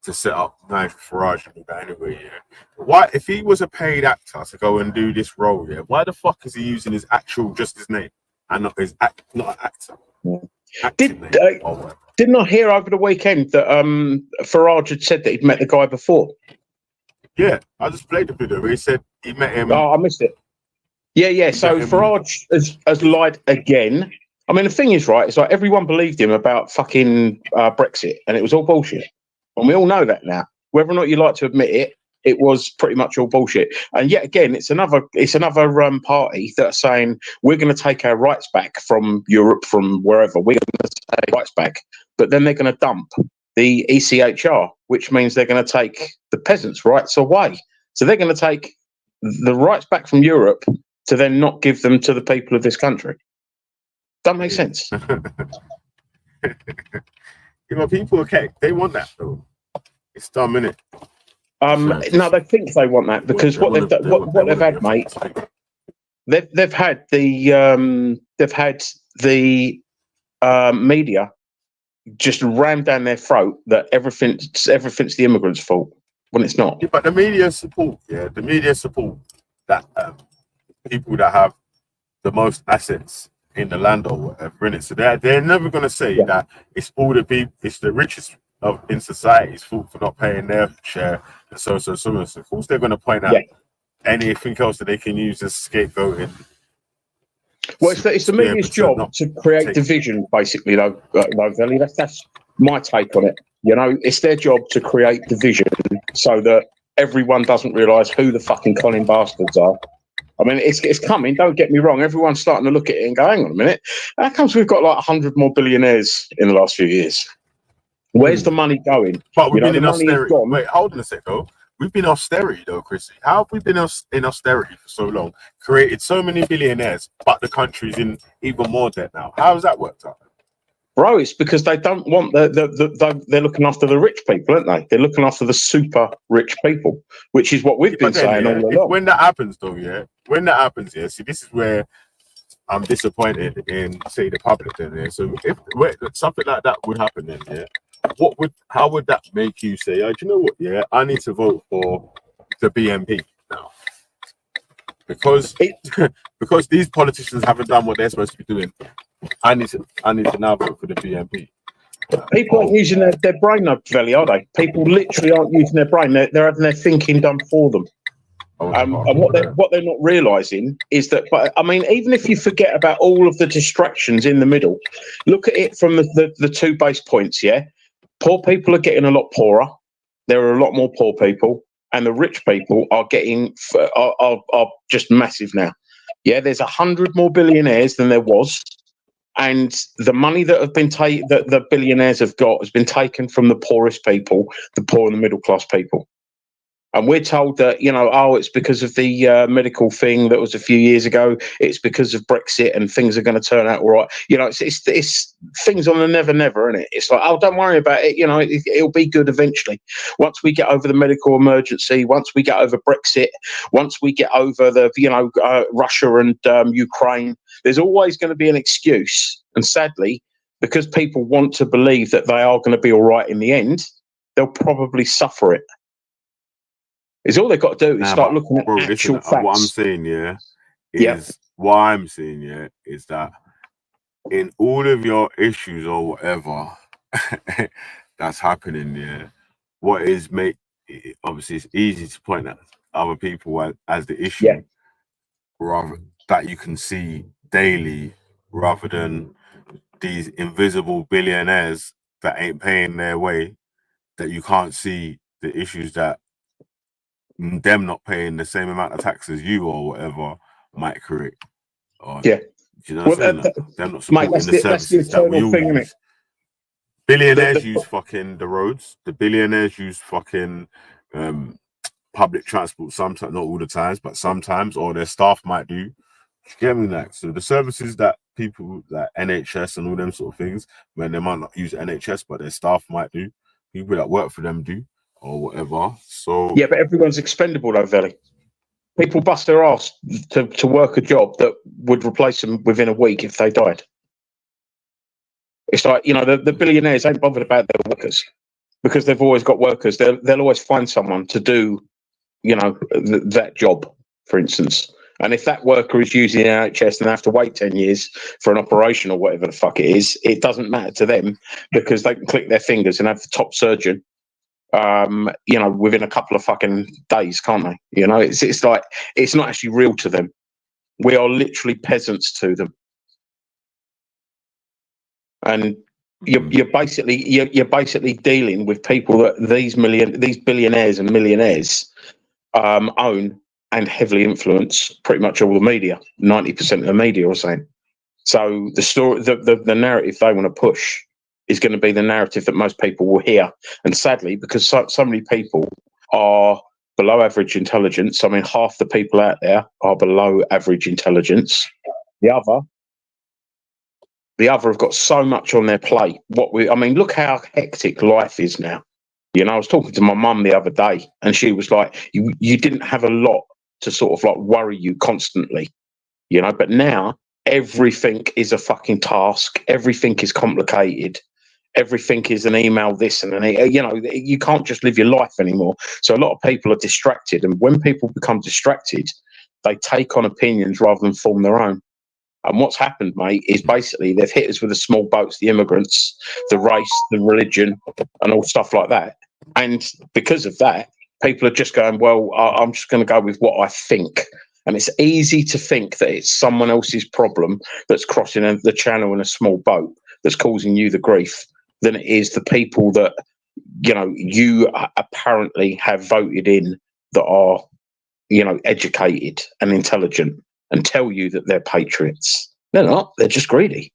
I: to set up Nigel Farage anyway, yeah. Why, if he was a paid actor to go and do this role, yeah, why the fuck is he using his name and not his not an actor?
G: Didn't I hear over the weekend that Farage had said that he'd met the guy before?
I: Yeah, I just played the video where he said he met him.
G: Oh, I missed it. Yeah. So Farage has lied again. I mean, the thing is, right, it's like everyone believed him about fucking Brexit, and it was all bullshit. And we all know that now. Whether or not you like to admit it, it was pretty much all bullshit. And yet again, it's another party that are saying we're going to take our rights back from Europe, from wherever. We're going to take rights back, but then they're going to dump the ECHR, which means they're going to take the peasants' rights away. So they're going to take the rights back from Europe to then not give them to the people of this country. Doesn't make sense.
I: You know, people, okay, they want that though. It's dumb, innit?
G: No, they think they want that because what they've had, mate. They've had the media just rammed down their throat that everything's the immigrants' fault when it's not.
I: Yeah, but the media support that people that have the most assets in the land or whatever, innit? So they're never going to say that it's all the people, it's the richest in society's fault for not paying their share, and so. Of course, they're going to point out anything else that they can use as scapegoating.
G: Well, it's the media's job to create division, basically, though, Velly. That's my take on it. You know, it's their job to create division so that everyone doesn't realise who the fucking conning bastards are. I mean, it's coming, don't get me wrong. Everyone's starting to look at it and go, hang on a minute. How comes we've got like 100 more billionaires in the last few years? Where's the money going?
I: But we've been in austerity. Wait, hold on a sec, though. We've been austerity, though, Chrissy. How have we been in austerity for so long? Created so many billionaires, but the country's in even more debt now. How has that worked out?
G: Bro, it's because they don't want they're looking after the rich people, aren't they? They're looking after the super rich people, which is what we've been saying all along.
I: When that happens, though, see, this is where I'm disappointed in, say, the public then, yeah. So if something like that would happen then, yeah, how would that make you say, do you know what, yeah, I need to vote for the BNP now? Because these politicians haven't done what they're supposed to be doing. I need to now vote for the BNP.
G: People aren't using their brain, though, Velly, are they? People literally aren't using their brain. They're having their thinking done for them. And what they're not realising is that, but I mean, even if you forget about all of the distractions in the middle, look at it from the two base points. Yeah, poor people are getting a lot poorer. There are a lot more poor people, and the rich people are getting are just massive now. Yeah, there's 100 more billionaires than there was, and the money that that the billionaires have got has been taken from the poorest people, the poor and the middle class people. And we're told that, you know, it's because of the medical thing that was a few years ago. It's because of Brexit and things are going to turn out all right. You know, it's things on the never, isn't it? It's like, don't worry about it. You know, it'll be good eventually. Once we get over the medical emergency, once we get over Brexit, once we get over Russia and Ukraine, there's always going to be an excuse. And sadly, because people want to believe that they are going to be all right in the end, they'll probably suffer it. Is all they've got to do is start looking at actual facts.
I: What I'm saying, is that in all of your issues or whatever that's happening, obviously it's easy to point other people as the issue, rather that you can see daily, rather than these invisible billionaires that ain't paying their way, that you can't see the issues that them not paying the same amount of tax as you or whatever might create. Do you know what I'm saying? Them not supporting the services that we all use. Billionaires use fucking the roads. The billionaires use fucking public transport sometimes, not all the times, but sometimes, or their staff might do. You get me? Like, so the services that people like NHS and all them sort of things, when they might not use NHS, but their staff might do, people that work for them do, or whatever. So
G: yeah, but everyone's expendable though, Veli. People bust their ass to work a job that would replace them within a week if they died. It's like, you know, the billionaires ain't bothered about their workers because they've always got workers. They'll always find someone to do, you know, that job, for instance. And if that worker is using NHS and they have to wait 10 years for an operation or whatever the fuck it is, it doesn't matter to them because they can click their fingers and have the top surgeon, you know, within a couple of fucking days, can't they? You know, it's like, it's not actually real to them. We are literally peasants to them. And you're basically dealing with people that these billionaires and millionaires own and heavily influence pretty much all the media, 90% of the media or something. So the story, the narrative they want to push is going to be the narrative that most people will hear. And sadly, because so many people are below average intelligence, I mean, half the people out there are below average intelligence. The other have got so much on their plate. I mean, look how hectic life is now. You know, I was talking to my mum the other day and she was like, you didn't have a lot to sort of like worry you constantly, you know, but now everything is a fucking task. Everything is complicated. Everything is an email, this and you know, you can't just live your life anymore. So a lot of people are distracted. And when people become distracted, they take on opinions rather than form their own. And what's happened, mate, is basically they've hit us with the small boats, the immigrants, the race, the religion, and all stuff like that. And because of that, people are just going, well, I'm just going to go with what I think. And it's easy to think that it's someone else's problem that's crossing the channel in a small boat that's causing you the grief than it is the people that, you know, you apparently have voted in that are, you know, educated and intelligent and tell you that they're patriots. They're not. They're just greedy.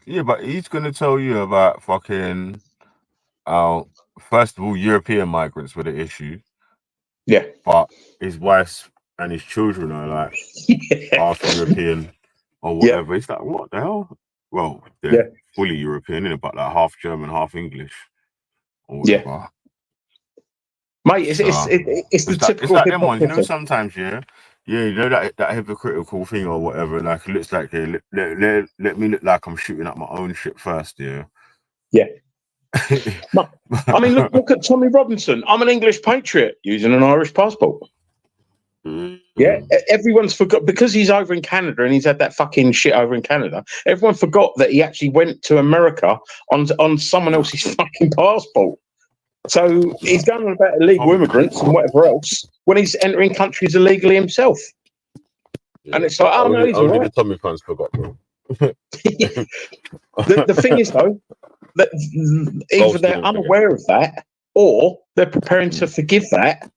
I: yeah, but he's going to tell you about fucking, first of all, European migrants were the issue.
G: Yeah.
I: But his wife and his children are like half European or whatever. It's like, what the hell? Well, they're fully European, innit? But like half German, half English. Or whatever.
G: Mate, it's the typical.
I: It's like them ones, you know. Sometimes, you know that hypocritical thing or whatever. Like it looks like let me look like I'm shooting up my own shit first, yeah.
G: I mean, look at Tommy Robinson. I'm an English patriot using an Irish passport. Yeah, everyone's forgot because he's over in Canada and he's had that fucking shit over in Canada. Everyone forgot that he actually went to America on someone else's fucking passport. So he's going on about illegal immigrants and whatever else when he's entering countries illegally himself. And it's like, oh no, he's all right.
I: The Tommy fans forgot.
G: The thing is though, that either they're unaware of that or they're preparing to forgive that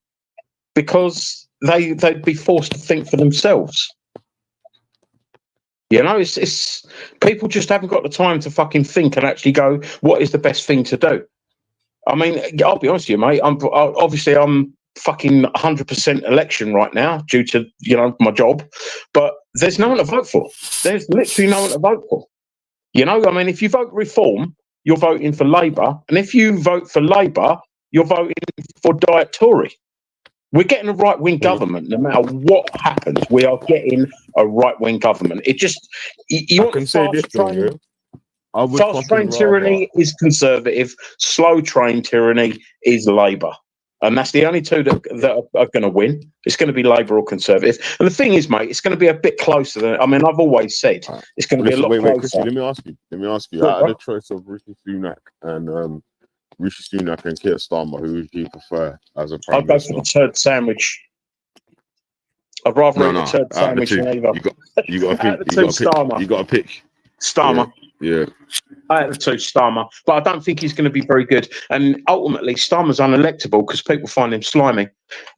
G: because they'd be forced to think for themselves. You know, it's people just haven't got the time to fucking think and actually go, what is the best thing to do? I mean, I'll be honest with you, mate. I'm fucking 100% election right now due to, you know, my job, but there's no one to vote for. There's literally no one to vote for. You know, I mean, if you vote Reform, you're voting for Labour, and if you vote for Labour, you're voting for Diet Tory. We're getting a right-wing government. No matter what happens, we are getting a right-wing government. It just you want
I: can say this thing,
G: fast train tyranny is Conservative. Slow train tyranny is Labour. And that's the only two that are going to win. It's going to be Labour or Conservative. And the thing is, mate, it's going to be a bit closer than... I mean, I've always said it's going to be a lot closer.
I: Let me ask you. Out of the choice of Rishi Sunak and
A: Rishi Sunak and Keir Starmer, who would you prefer as a
G: I'd
A: prime
G: go
A: minister?
G: for the turd sandwich. I'd rather eat the turd
A: Out of the
G: sandwich
A: two,
G: than either.
A: you got to
G: Out of
A: pick.
G: the two, Starmer.
A: You got to pick.
G: Starmer.
A: Yeah.
G: Out of the two, Starmer. But I don't think he's going to be very good. And ultimately, Starmer's unelectable because people find him slimy.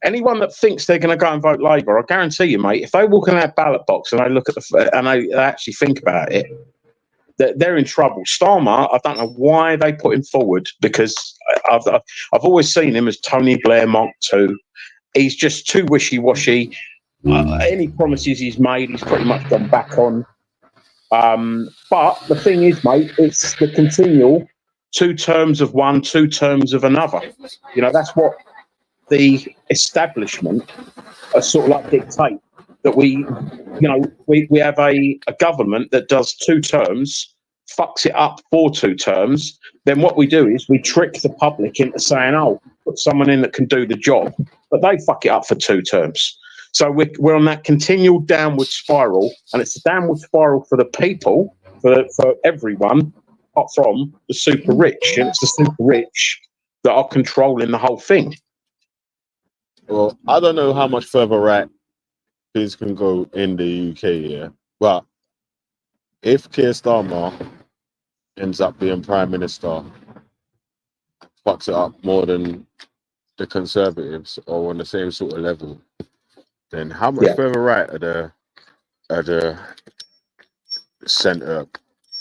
G: Anyone that thinks they're going to go and vote Labour, I guarantee you, mate, if they walk in that ballot box and they look at and they actually think about it, they're in trouble. Starmer, I don't know why they put him forward, because I've always seen him as Tony Blair Mark II. He's just too wishy-washy. Any promises he's made, he's pretty much gone back on. But the thing is, mate, it's the continual 2 terms of one, 2 terms of another. You know, that's what the establishment are sort of like dictate. That we have a government that does 2 terms, fucks it up for 2 terms. Then what we do is we trick the public into saying, oh, put someone in that can do the job. But they fuck it up for 2 terms. So we're on that continual downward spiral, and it's a downward spiral for the people, for everyone, apart from the super rich. And it's the super rich that are controlling the whole thing.
A: Well, I don't know how much further right things can go in the UK, yeah. But if Keir Starmer ends up being Prime Minister, fucks it up more than the Conservatives, or on the same sort of level, then how much further right are the centre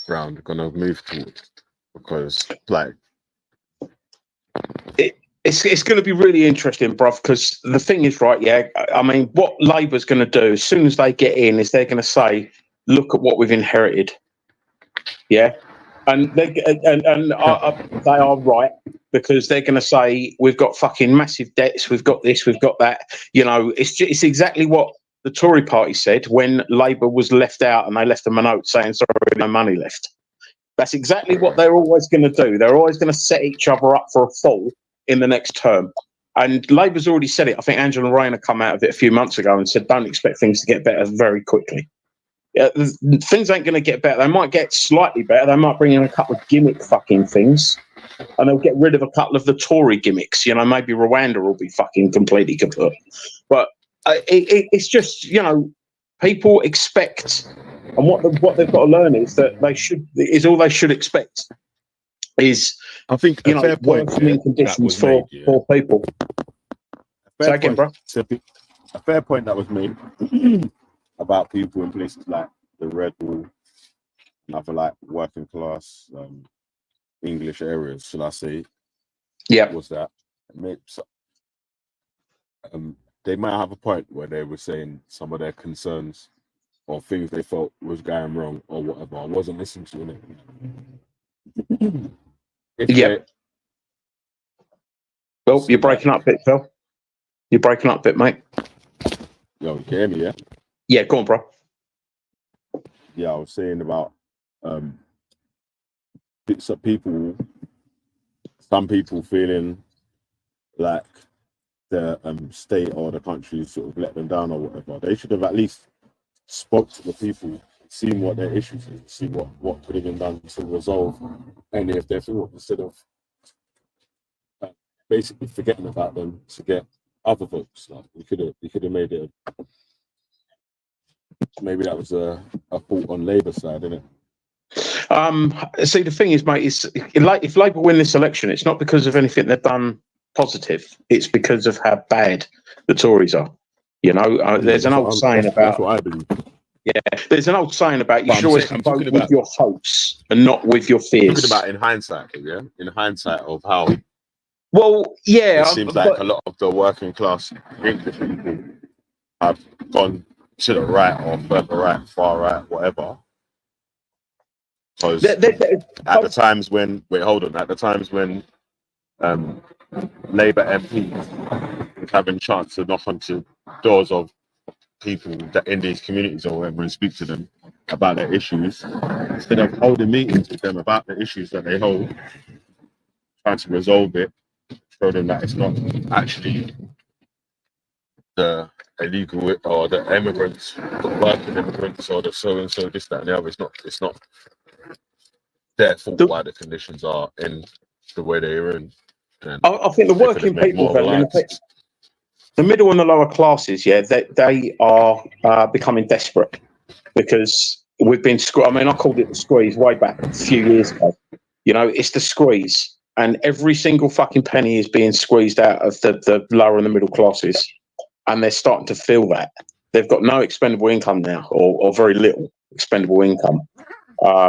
A: ground gonna move towards? Because like
G: It's going to be really interesting, bruv, because the thing is, right, yeah, I mean, what Labour's going to do as soon as they get in is they're going to say, look at what we've inherited. Yeah. And they are right, because they're going to say, we've got fucking massive debts, we've got this, we've got that. You know, it's exactly what the Tory party said when Labour was left out and they left them a note saying, sorry, no money left. That's exactly what they're always going to do. They're always going to set each other up for a fall in the next term. And Labour's already said it. I think Angela Rayner come out of it a few months ago and said, don't expect things to get better very quickly. Things ain't going to get better. They might get slightly better. They might bring in a couple of gimmick fucking things, and they'll get rid of a couple of the Tory gimmicks. You know, maybe Rwanda will be fucking completely kaput. But it's just, you know, people expect, and what they've got to learn is that all they should expect is,
A: I think,
G: you know, worsening conditions for people. Say again, bro.
A: A fair point that was made about people in places like the Red Bull and other like working class English areas, should I say?
G: Yeah.
A: Was that they might have a point where they were saying some of their concerns or things they felt was going wrong or whatever. I wasn't listening to it.
G: Yeah. Well, you're breaking up a bit, Phil. You're breaking up a bit, mate.
A: Yo, you can hear me, yeah?
G: Yeah, go on, bro.
A: Yeah, I was saying about some people feeling like the state or the country sort of let them down or whatever. They should have at least spoke to the people, seen what their issues is, see what could have been done to resolve any of their things, instead of basically forgetting about them to get other votes. Like you could have made it. Maybe that was a fault on Labour's side, isn't it?
G: See, the thing is, mate, is if Labour win this election, it's not because of anything they've done positive. It's because of how bad the Tories are. You know, there's an old saying about.
A: That's what I believe.
G: Yeah, there's an old saying about you should always vote with your hopes and not with your fears.
A: Talking about in hindsight, yeah, in hindsight of how.
G: Well, yeah,
A: it seems like a lot of the working class English people have gone to the right or further right, far right, whatever. Because at the times when Labour MPs having chance to knock onto doors of people that in these communities or whatever and speak to them about their issues, instead of holding meetings with them about the issues that they hold, trying to resolve it, show them that it's not actually the illegal or the immigrants, the working immigrants, or the so and so, this, that, and the other. It's not their fault why the conditions are in
J: the way they're in. And
G: I think the
J: they
G: working
J: couldn't make
G: people,
J: more
G: Vern,
J: lives.
G: the middle and the lower classes, yeah, they are becoming desperate because we've been. I mean, I called it the squeeze way back a few years ago. You know, it's the squeeze, and every single fucking penny is being squeezed out of the lower and the middle classes, and they're starting to feel that they've got no expendable income now, or very little expendable income.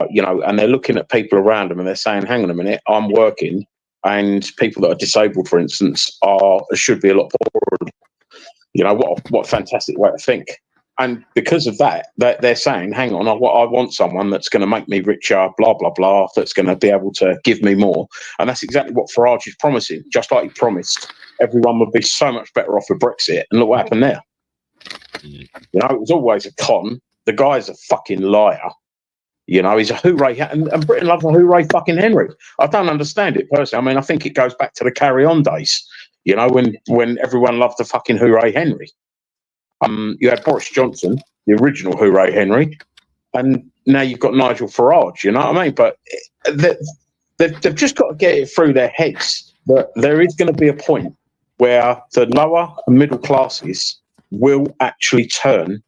G: You know, and they're looking at people around them and they're saying, "Hang on a minute, I'm working." And people that are disabled, for instance, should be a lot poorer. You know, what a fantastic way to think. And because of that, they're saying, hang on, I want someone that's going to make me richer, blah, blah, blah, that's going to be able to give me more. And that's exactly what Farage is promising. Just like he promised everyone would be so much better off with Brexit. And look what happened there. You know, it was always a con. The guy's a fucking liar. You know, he's a hooray, and Britain loves a hooray fucking Henry. I don't understand it personally. I mean, I think it goes back to the Carry On days, you know, when everyone loved the fucking hooray Henry. You had Boris Johnson, the original hooray Henry, and now you've got Nigel Farage, you know what I mean? But they've just got to get it through their heads that there is going to be a point where the lower and middle classes will actually turn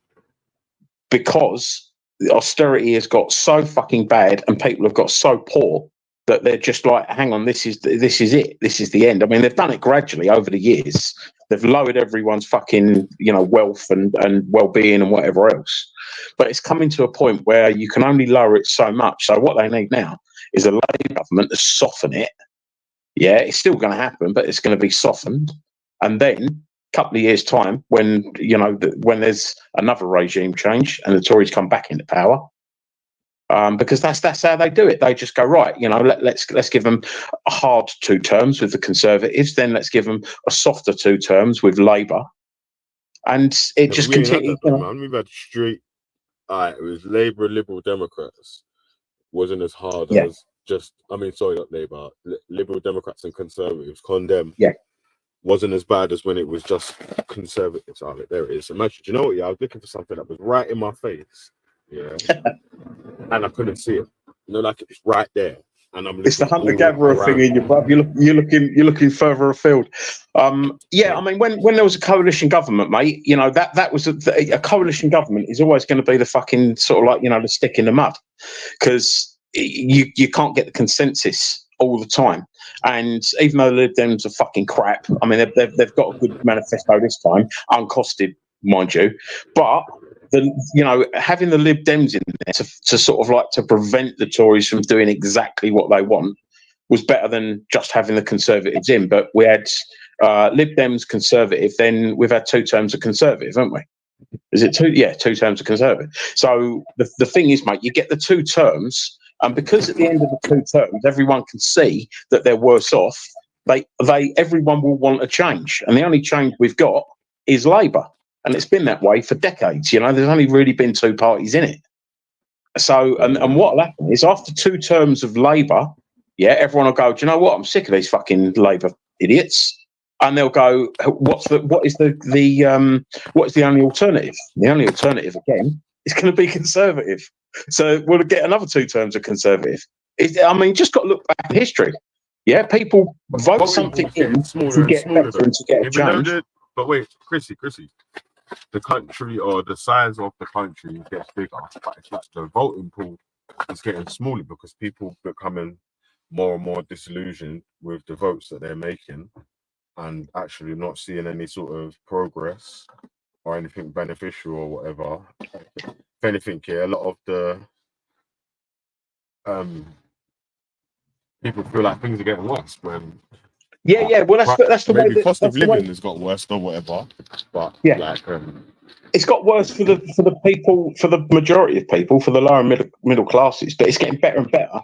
G: because the austerity has got so fucking bad and people have got so poor that they're just like, hang on, this is it. This is the end. I mean, they've done it gradually over the years. They've lowered everyone's fucking, you know, wealth and well-being and whatever else. But it's coming to a point where you can only lower it so much. So what they need now is a Labour government to soften it. Yeah, it's still going to happen, but it's going to be softened. And then couple of years' time, when you know when there's another regime change and the Tories come back into power, because that's how they do it. They just go, right, you know, let's give them a hard 2 terms with the Conservatives, then let's give them a softer 2 terms with Labour, and it just continues.
J: Man, we've had straight. It was Labour, Liberal, Democrats. Wasn't as hard as just. I mean, sorry, not Labour. Liberal Democrats and Conservatives condemn.
G: Yeah.
J: Wasn't as bad as when it was just Conservatives. There it is. Imagine, do you know what? Yeah, I was looking for something that was right in my face. Yeah, and I couldn't see it. You know, like it's right there. And
G: it's the hunter-gatherer thing in you, bruv. You're looking further afield. Yeah, I mean, when there was a coalition government, mate, you know that was a coalition government is always going to be the fucking sort of like, you know, the stick in the mud, because you can't get the consensus all the time. And even though the Lib Dems are fucking crap, I mean, they've got a good manifesto this time, uncosted, mind you. But having the Lib Dems in there to sort of like to prevent the Tories from doing exactly what they want was better than just having the Conservatives in. But we had Lib Dems, Conservative, then we've had 2 terms of Conservative, haven't we? Is it 2? Yeah, 2 terms of Conservative. So the thing is, mate, you get the 2 terms. And because at the end of the 2 terms, everyone can see that they're worse off, everyone will want a change. And the only change we've got is Labour. And it's been that way for decades. You know, there's only really been 2 parties in it. So, and what will happen is after 2 terms of Labour, yeah, everyone will go, do you know what? I'm sick of these fucking Labour idiots. And they'll go, what is the only alternative? The only alternative, again, is going to be Conservative. So we'll get another 2 terms of Conservative. I mean, just got to look back at history. Yeah, people vote something in to get better and to get a change.
J: But wait, Chrissy, the country or the size of the country gets bigger, but it's like the voting pool is getting smaller because people becoming more and more disillusioned with the votes that they're making and actually not seeing any sort of progress or anything beneficial or whatever. If anything, a lot of the people feel like things are getting worse when
G: well that's the
J: maybe
G: way
J: cost of living has got worse or whatever, but
G: it's got worse for the people, for the majority of people, for the lower and middle classes, but it's getting better and better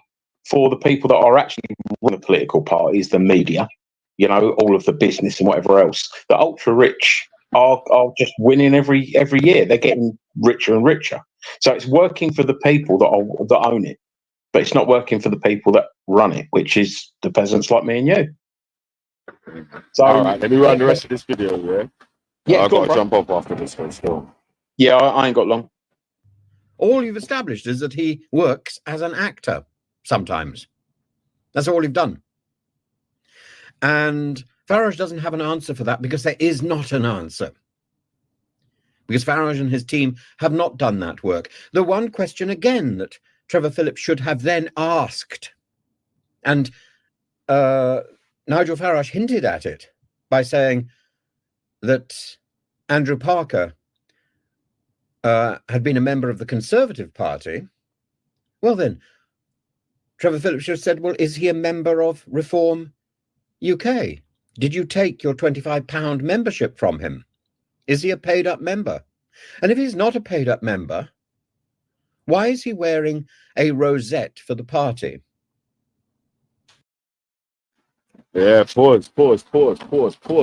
G: for the people that are actually running the political parties, the media, you know, all of the business and whatever else. The ultra rich are just winning every year. They're getting richer and richer. So it's working for the people that own it, but it's not working for the people that run it, which is the peasants like me and you. So
J: all right, let me run the rest of this video. I've got to jump off after this one still.
G: Yeah, I ain't got long.
D: All you've established is that he works as an actor sometimes. That's all you've done. And Farage doesn't have an answer for that because there is not an answer. Because Farage and his team have not done that work. The one question again that Trevor Phillips should have then asked, and Nigel Farage hinted at it by saying that Andrew Parker had been a member of the Conservative Party. Well then, Trevor Phillips should have said, well, is he a member of Reform UK? Did you take your £25 membership from him? Is he a paid-up member? And if he's not a paid-up member, why is he wearing a rosette for the party?
J: Yeah, pause.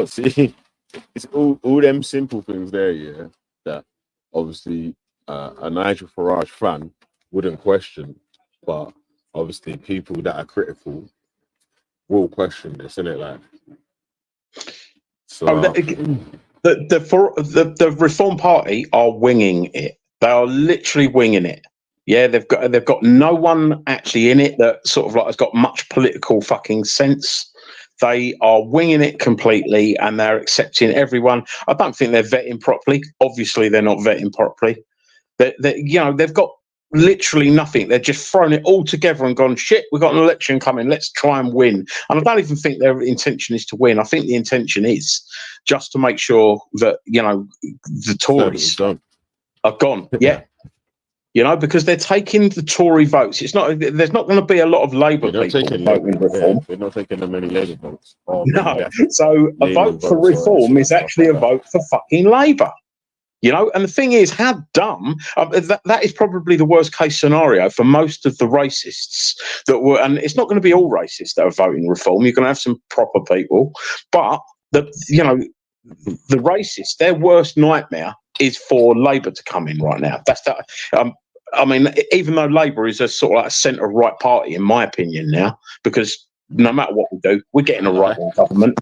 J: See, it's all them simple things there, yeah, that obviously a Nigel Farage fan wouldn't question, but obviously people that are critical will question this, isn't it? Like, so
G: the Reform Party are winging it. They are literally winging it. Yeah, they've got no one actually in it that sort of like has got much political fucking sense. They are winging it completely, and they're accepting everyone. I don't think they're vetting properly. Obviously, they're not vetting properly. They've got literally nothing. They're just thrown it all together and gone, shit, we've got an election coming. Let's try and win. And I don't even think their intention is to win. I think the intention is just to make sure that, the Tories are gone. Yeah. Because they're taking the Tory votes. There's not going to be a lot of Labour people voting Reform.
J: They're not taking that many Labour votes.
G: No. So a vote for Reform is actually a vote for fucking Labour. And the thing is, how dumb, that is probably the worst case scenario for most of the racists that were, and it's not going to be all racists that are voting Reform. You're going to have some proper people, but the racists, their worst nightmare is for Labour to come in right now. That's that. Even though Labour is a sort of like a centre-right party, in my opinion now, because no matter what we do, we're getting a right-wing government.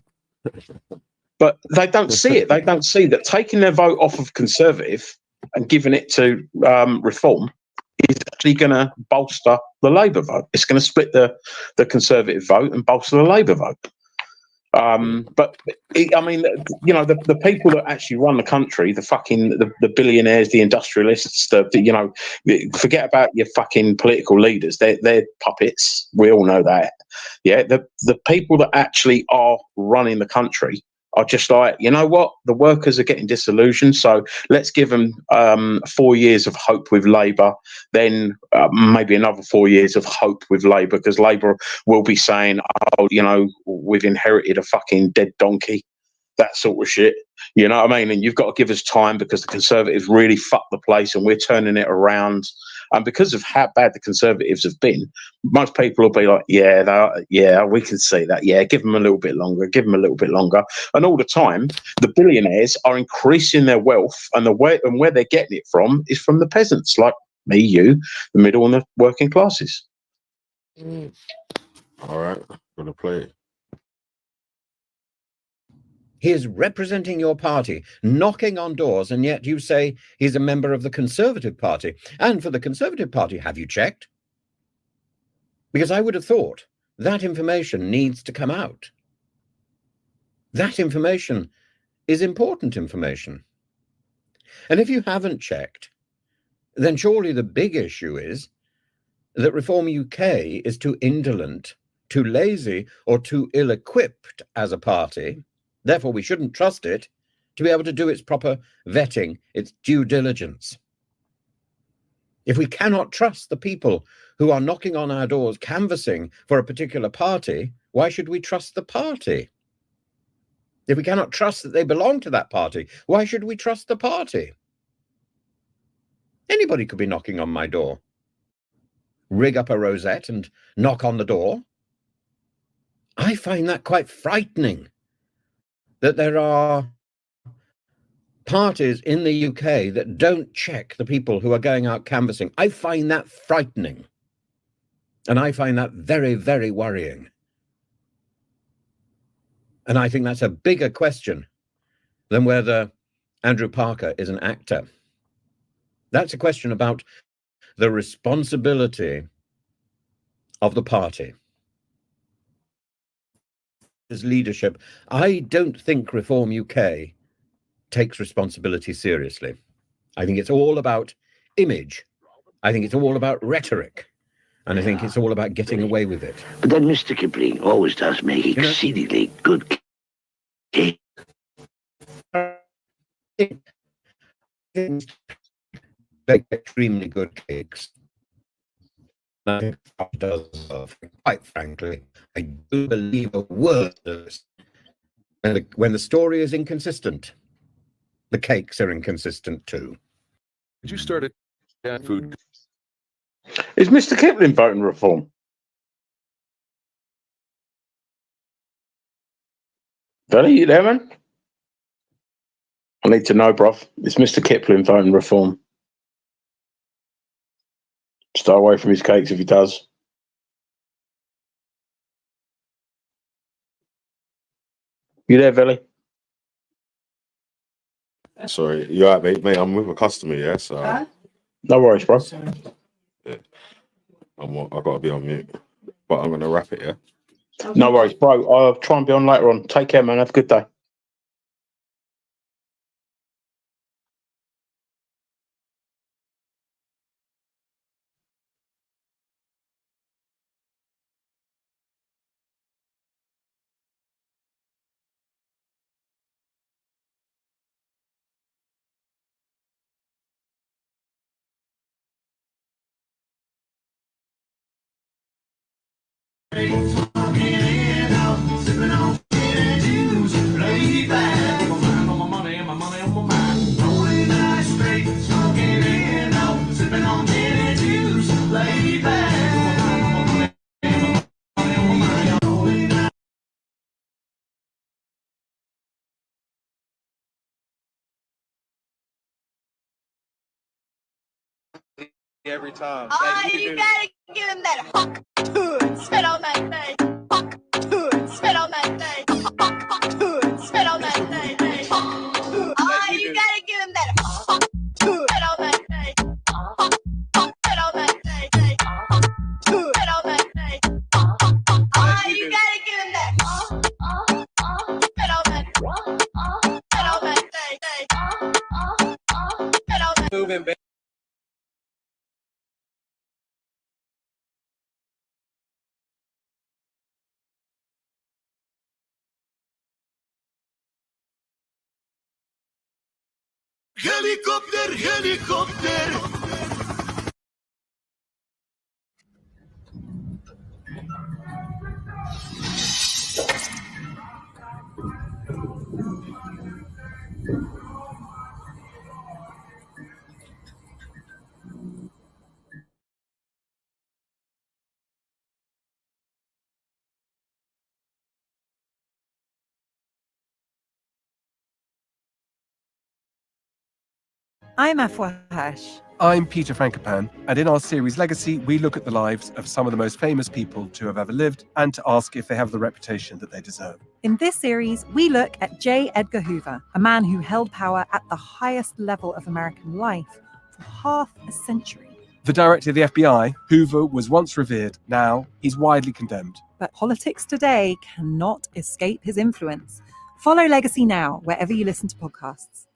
G: But they don't see it. They don't see that taking their vote off of Conservative and giving it to Reform is actually going to bolster the Labour vote. It's going to split the Conservative vote and bolster the Labour vote. The people that actually run the country, the billionaires, the industrialists, forget about your fucking political leaders. They're puppets. We all know that. Yeah, the people that actually are running the country are just like, you know what? The workers are getting disillusioned, so let's give them 4 years of hope with Labour, then maybe another 4 years of hope with Labour, because Labour will be saying, oh, we've inherited a fucking dead donkey, that sort of shit. You know what I mean? And you've got to give us time because the Conservatives really fucked the place and we're turning it around. And because of how bad the Conservatives have been, most people will be like, yeah, we can see that. Yeah, give them a little bit longer, And all the time, the billionaires are increasing their wealth, and where they're getting it from is from the peasants, like me, you, the middle and the working classes.
J: All right, gonna play it.
D: He is representing your party, knocking on doors, and yet you say he's a member of the Conservative Party. And for the Conservative Party, have you checked? Because I would have thought that information needs to come out. That information is important information. And if you haven't checked, then surely the big issue is that Reform UK is too indolent, too lazy, or too ill-equipped as a party. Therefore, we shouldn't trust it to be able to do its proper vetting, its due diligence. If we cannot trust the people who are knocking on our doors, canvassing for a particular party, why should we trust the party? If we cannot trust that they belong to that party, why should we trust the party? Anybody could be knocking on my door. Rig up a rosette and knock on the door. I find that quite frightening. That there are parties in the UK that don't check the people who are going out canvassing. I find that frightening. And I find that very, very worrying. And I think that's a bigger question than whether Andrew Parker is an actor. That's a question about the responsibility of the party. leadership, I don't think Reform UK takes responsibility seriously. I think it's all about image. I think it's all about rhetoric. And I think it's all about getting away with it.
K: But then Mr. Kipling always does make exceedingly good cake.
D: Make extremely good cakes. I think Trump does, quite frankly. I do believe a word of this. When the story is inconsistent, the cakes are inconsistent too.
V: Did you start a food?
G: Is Mr. Kipling voting reform? Billy, you there, man? I need to know, bruv. Is Mr. Kipling voting reform? Stay away from his cakes if he does. You there, Billy?
J: Sorry, you all right, mate? I'm with a customer, yeah. So
G: no worries, bro.
J: Yeah. I got to be on mute, but I'm gonna wrap it, yeah.
G: No worries, bro. I'll try and be on later on. Take care, man. Have a good day.
L: Every time.
T: Oh, you gotta give him that fuck to spit on that thing. Fuck to spit on that thing. Fuck to spit on that thing. Oh, you gotta give him that fuck to spit on that thing. Fuck spit on that thing. Fuck to spit on that thing. Oh, you gotta give him that spit on that spit on that thing. Spit on that.
L: Moving back.
A: Helicopter, helicopter.
W: I'm Afua Hash.
X: I'm Peter Frankopan, and in our series Legacy, we look at the lives of some of the most famous people to have ever lived and to ask if they have the reputation that they deserve.
W: In this series, we look at J. Edgar Hoover, a man who held power at the highest level of American life for half a century.
X: The director of the FBI, Hoover was once revered, now he's widely condemned.
W: But politics today cannot escape his influence. Follow Legacy now, wherever you listen to podcasts.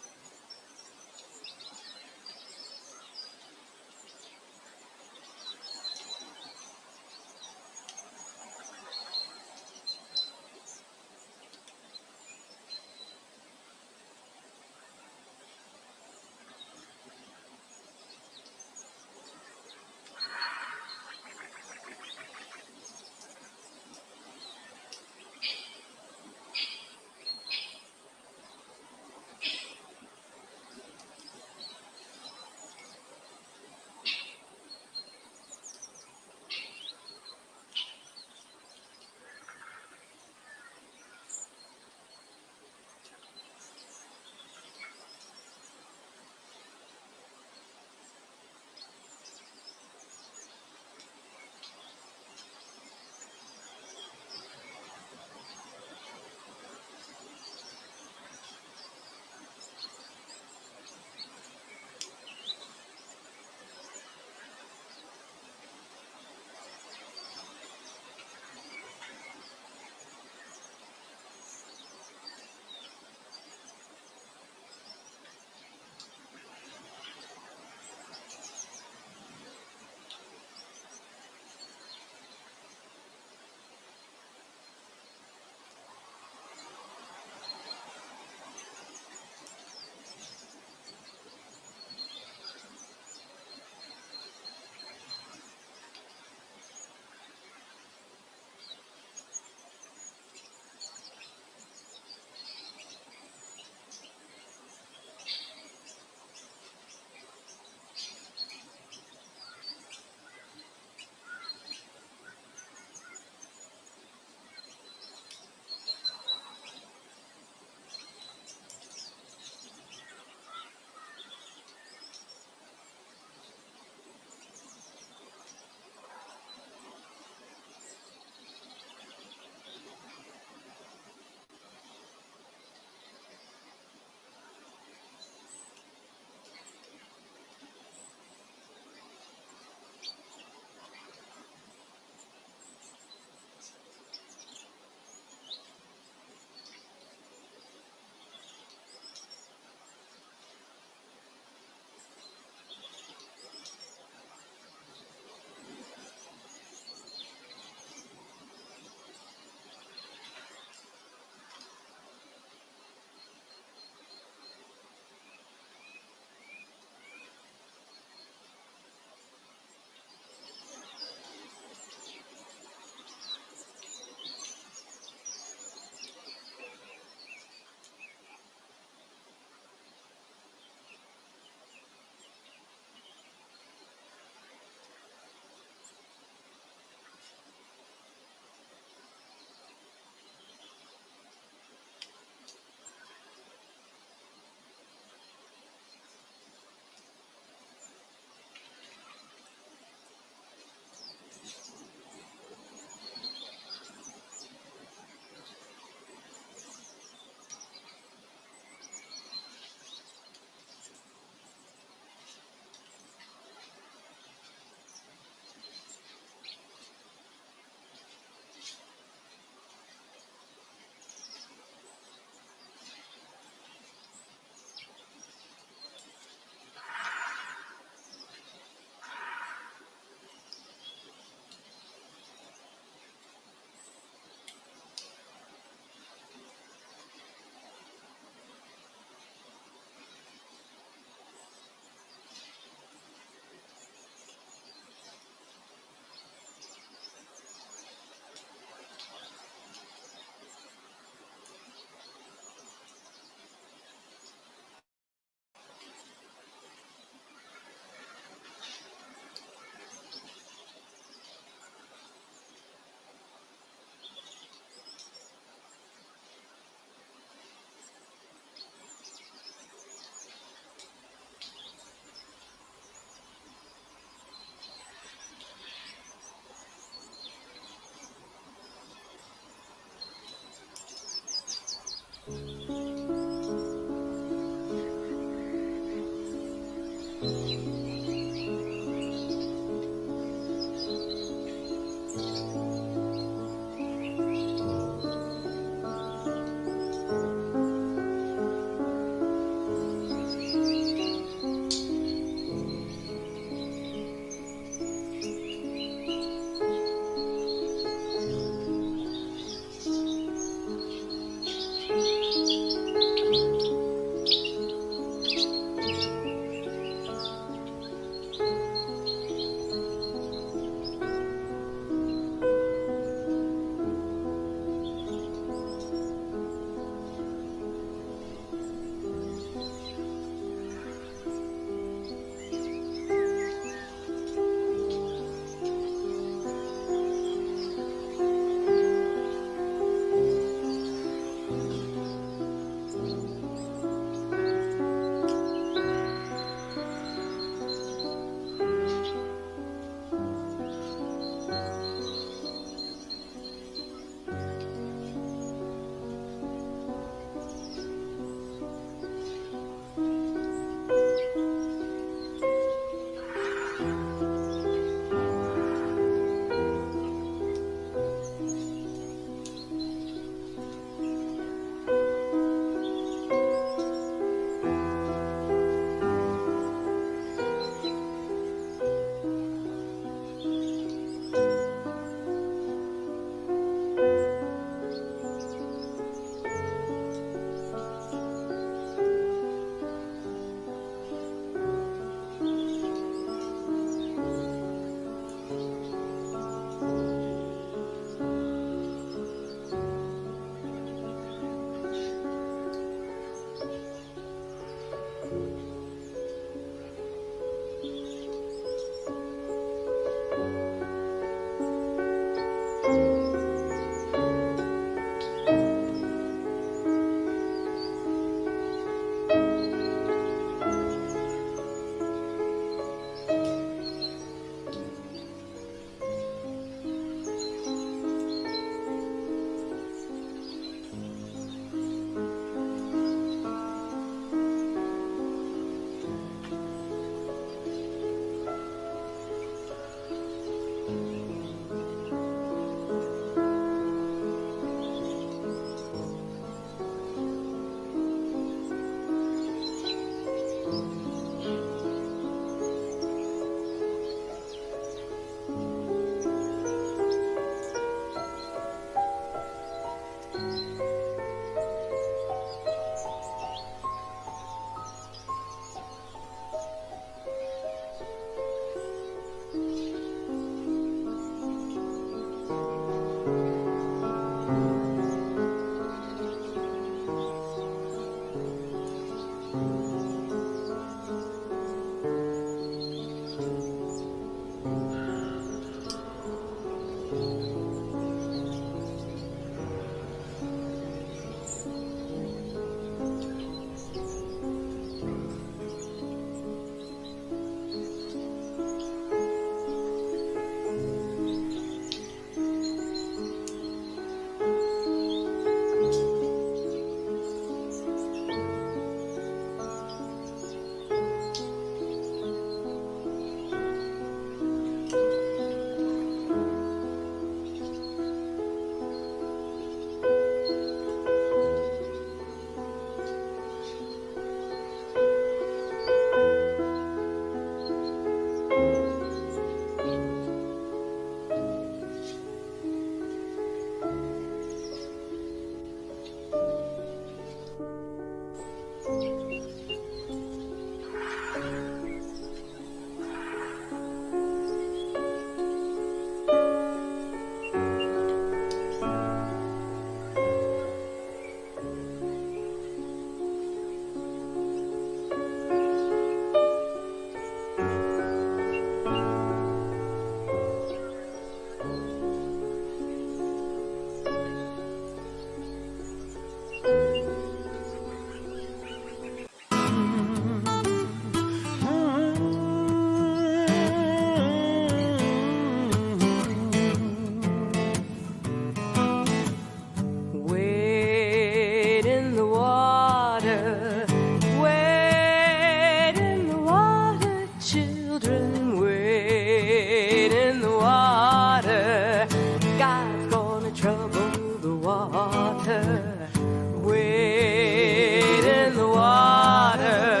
H: Wade in the water.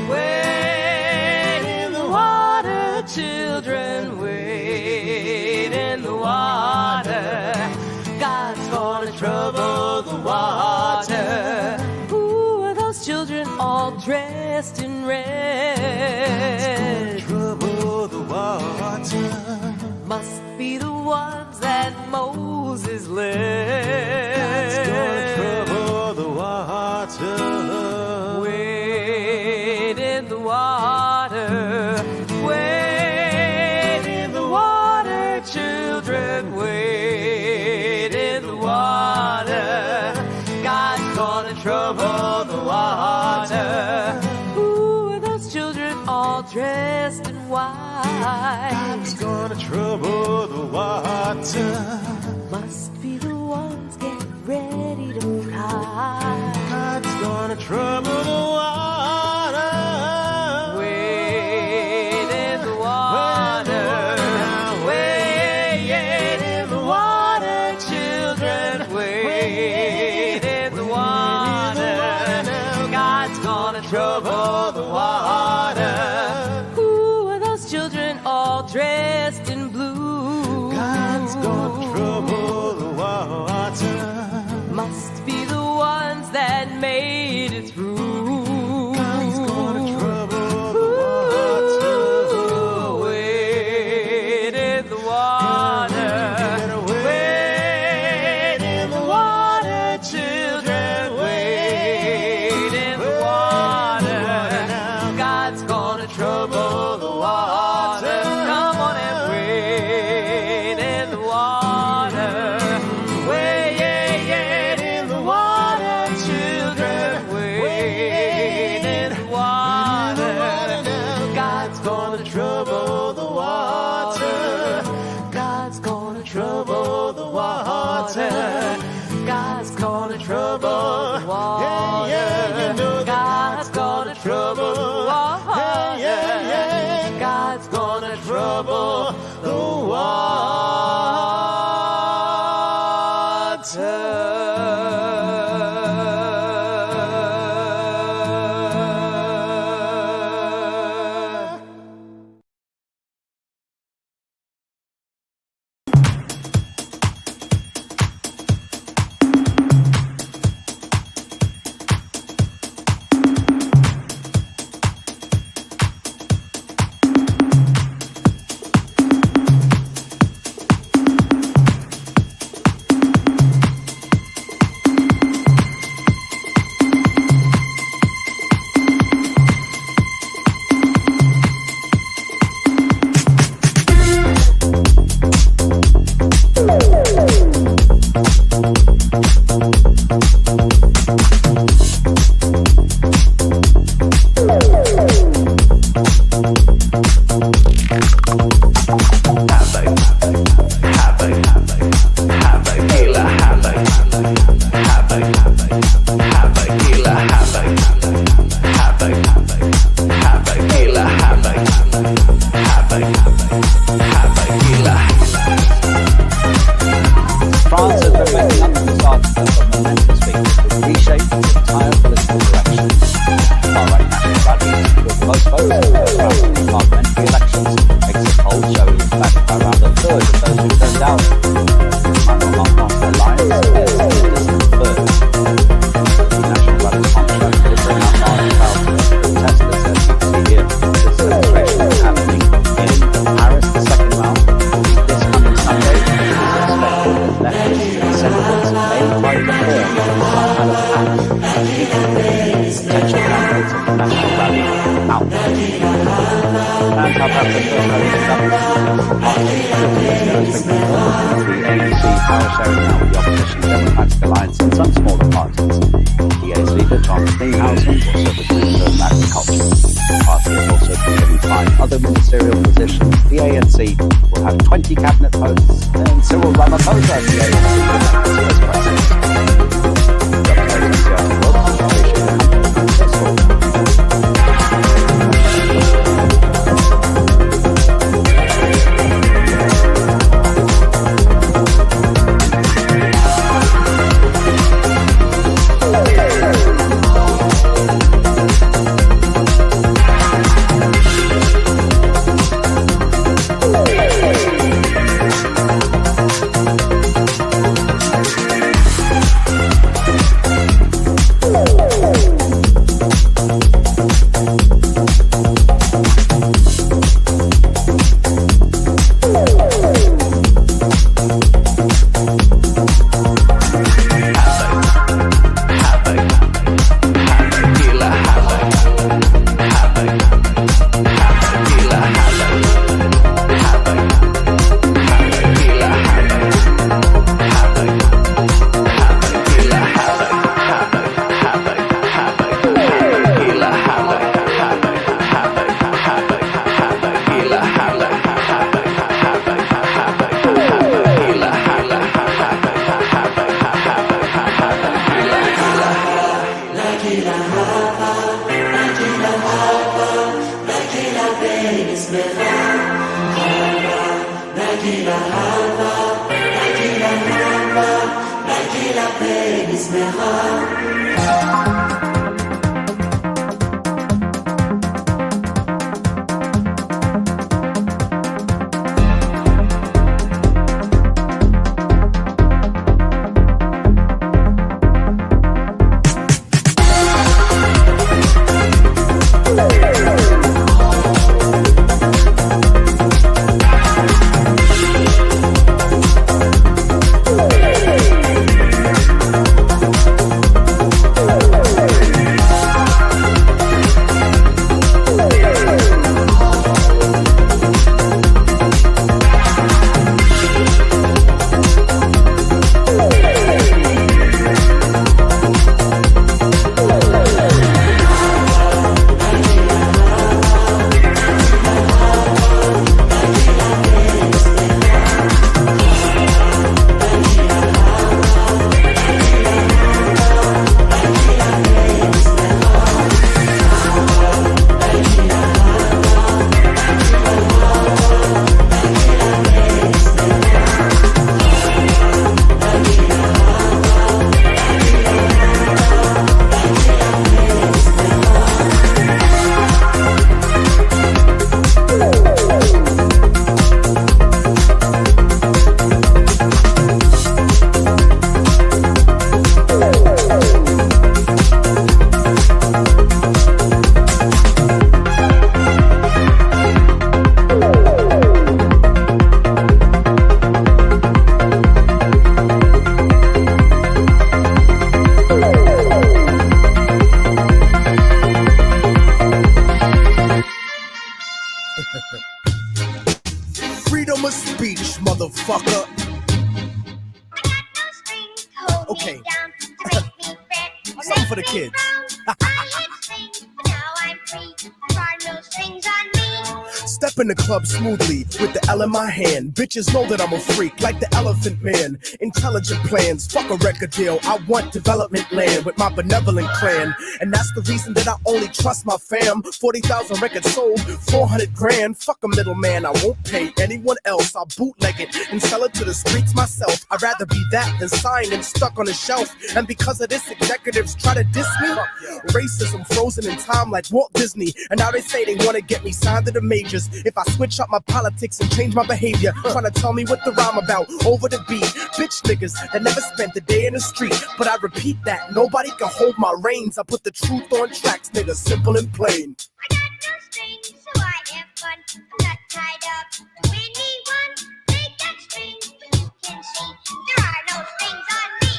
H: Wade in the water, children. Wade in the water. God's gonna trouble the water. Who are those children all dressed in red? Trouble the water. Must be the ones that Moses led. God's gonna trouble the water. Wade in the water. Wade in the water, children. Wade in the water. God's gonna trouble the water. Who are those children all dressed in white? God's gonna trouble the water. Must be the ones getting ready to fly. God's gonna trouble the water. Wade in the water. Wade in the water, children. Wade in the water. God's gonna trouble the water. Who are those children all dressed in blue? God's gonna trouble the water. Must be the ones that made it through. God's gonna trouble the water. Wade in the water. Wade in the water, children. Wade in the water. God's gonna trouble the water. Come on and wade in the water. Wade in the water, children. Wade in the water. God's gonna trouble the water. God's gonna trouble the water. God's gonna trouble the water. God's gonna trouble the water. God's gonna trouble the water.
M: France has been making up the start of a momentous speech to reshape its entire political direction. Far-right national rallies will postpone the first round of the parliamentary elections. Exit polls show that by around a third of those who turned out. Emmanuel Macron's alliance appears to be a distant third. The national rallies contract will bring out large crowds of protesters, as you can see here. This demonstration is happening in Paris, the second round. This coming Sunday, it is expected that leftist senators may try to form some kind of pact and keep potential candidates of the national rally out. And South Africa's first Labour government party is going to be formed between the ANC power sharing now with the opposition Democratic Alliance and some smaller parties. DA's leader John Steenhuisen will serve as Minister of Agriculture. The party is also considering 5 other ministerial positions. The ANC will have 20 cabinet posts, and Cyril Ramaphosa, the ANC, will have the first president.
N: Freedom of speech, motherfucker. Okay. Something for the kids. Step in the club smoothly with the L in my hand. Bitches know that I'm a freak, like the Elephant Man. Intelligent plans, fuck a record deal. I want development land with my benevolent clan. And that's the reason that I only trust my fam. 40,000 records sold, 400 grand. Fuck a middleman, I won't pay anyone else. I'll bootleg it and sell it to the streets myself. I'd rather be that than signed and stuck on a shelf. And because of this, executives try to diss me. Racism frozen in time like Walt Disney. And now they say they want to get me signed to the majors. If I switch up my politics and change my behavior, trying to tell me what the rhyme about over the beat. Bitch niggas that never spent a day in the street. But I repeat that, nobody can hold my reins. I put the truth on tracks, nigga, simple and plain.
T: I got no strings, so I have fun. I'm not tied up to anyone. They got strings, but you can see there are no strings on me.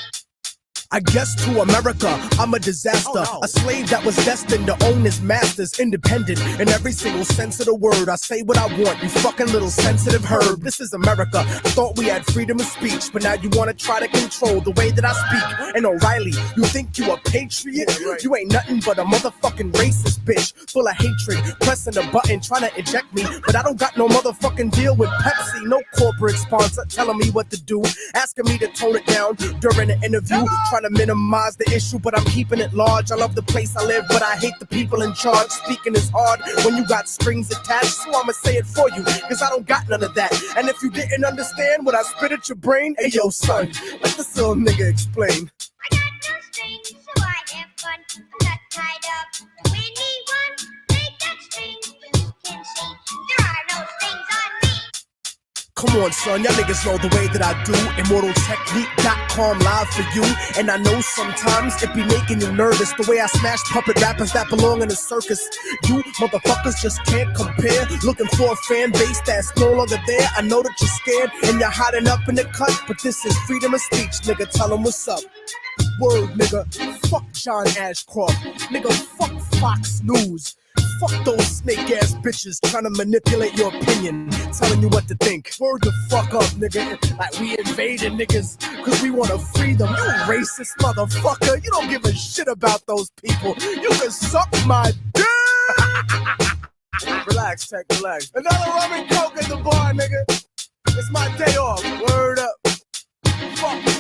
N: I guess to America, I'm a disaster. A slave that was destined to own his masters. Independent in every single sense of the word. I say what I want, you fucking little sensitive herb. This is America. I thought we had freedom of speech, but now you want to try to control the way that I speak. And O'Reilly, you think you a patriot? You ain't nothing but a motherfucking racist bitch. Full of hatred, pressing the button, trying to eject me. But I don't got no motherfucking deal with Pepsi. No corporate sponsor telling me what to do. Asking me to tone it down during the interview. Trying to minimize the issue, but I'm keeping it large. I love the place I live, but I hate the people in charge. Speaking is hard when you got strings attached, so I'ma say it for you, cause I don't got none of that. And if you didn't understand what I spit at your brain, hey yo son, let this little nigga explain.
T: I got no strings, so I have fun. I'm not tied up to anyone. They got strings, but you can see there are no strings on me.
N: Come on, son, y'all niggas know the way that I do. ImmortalTechnique.com live for you. And I know sometimes it be making you nervous, the way I smash puppet rappers that belong in a circus. You motherfuckers just can't compare. Looking for a fan base that's no longer there. I know that you're scared and you're hiding up in the cut, but this is freedom of speech, nigga. Tell them what's up. Word, nigga. Fuck John Ashcroft. Nigga, fuck Fox News. Fuck those snake-ass bitches trying to manipulate your opinion, telling you what to think. Word the fuck up, nigga. Like we invaded niggas cause we want to free them. You racist motherfucker. You don't give a shit about those people. You can suck my dick. Relax, Tech, relax. Another rum and coke at the bar, nigga. It's my day off. Word up. Fuck.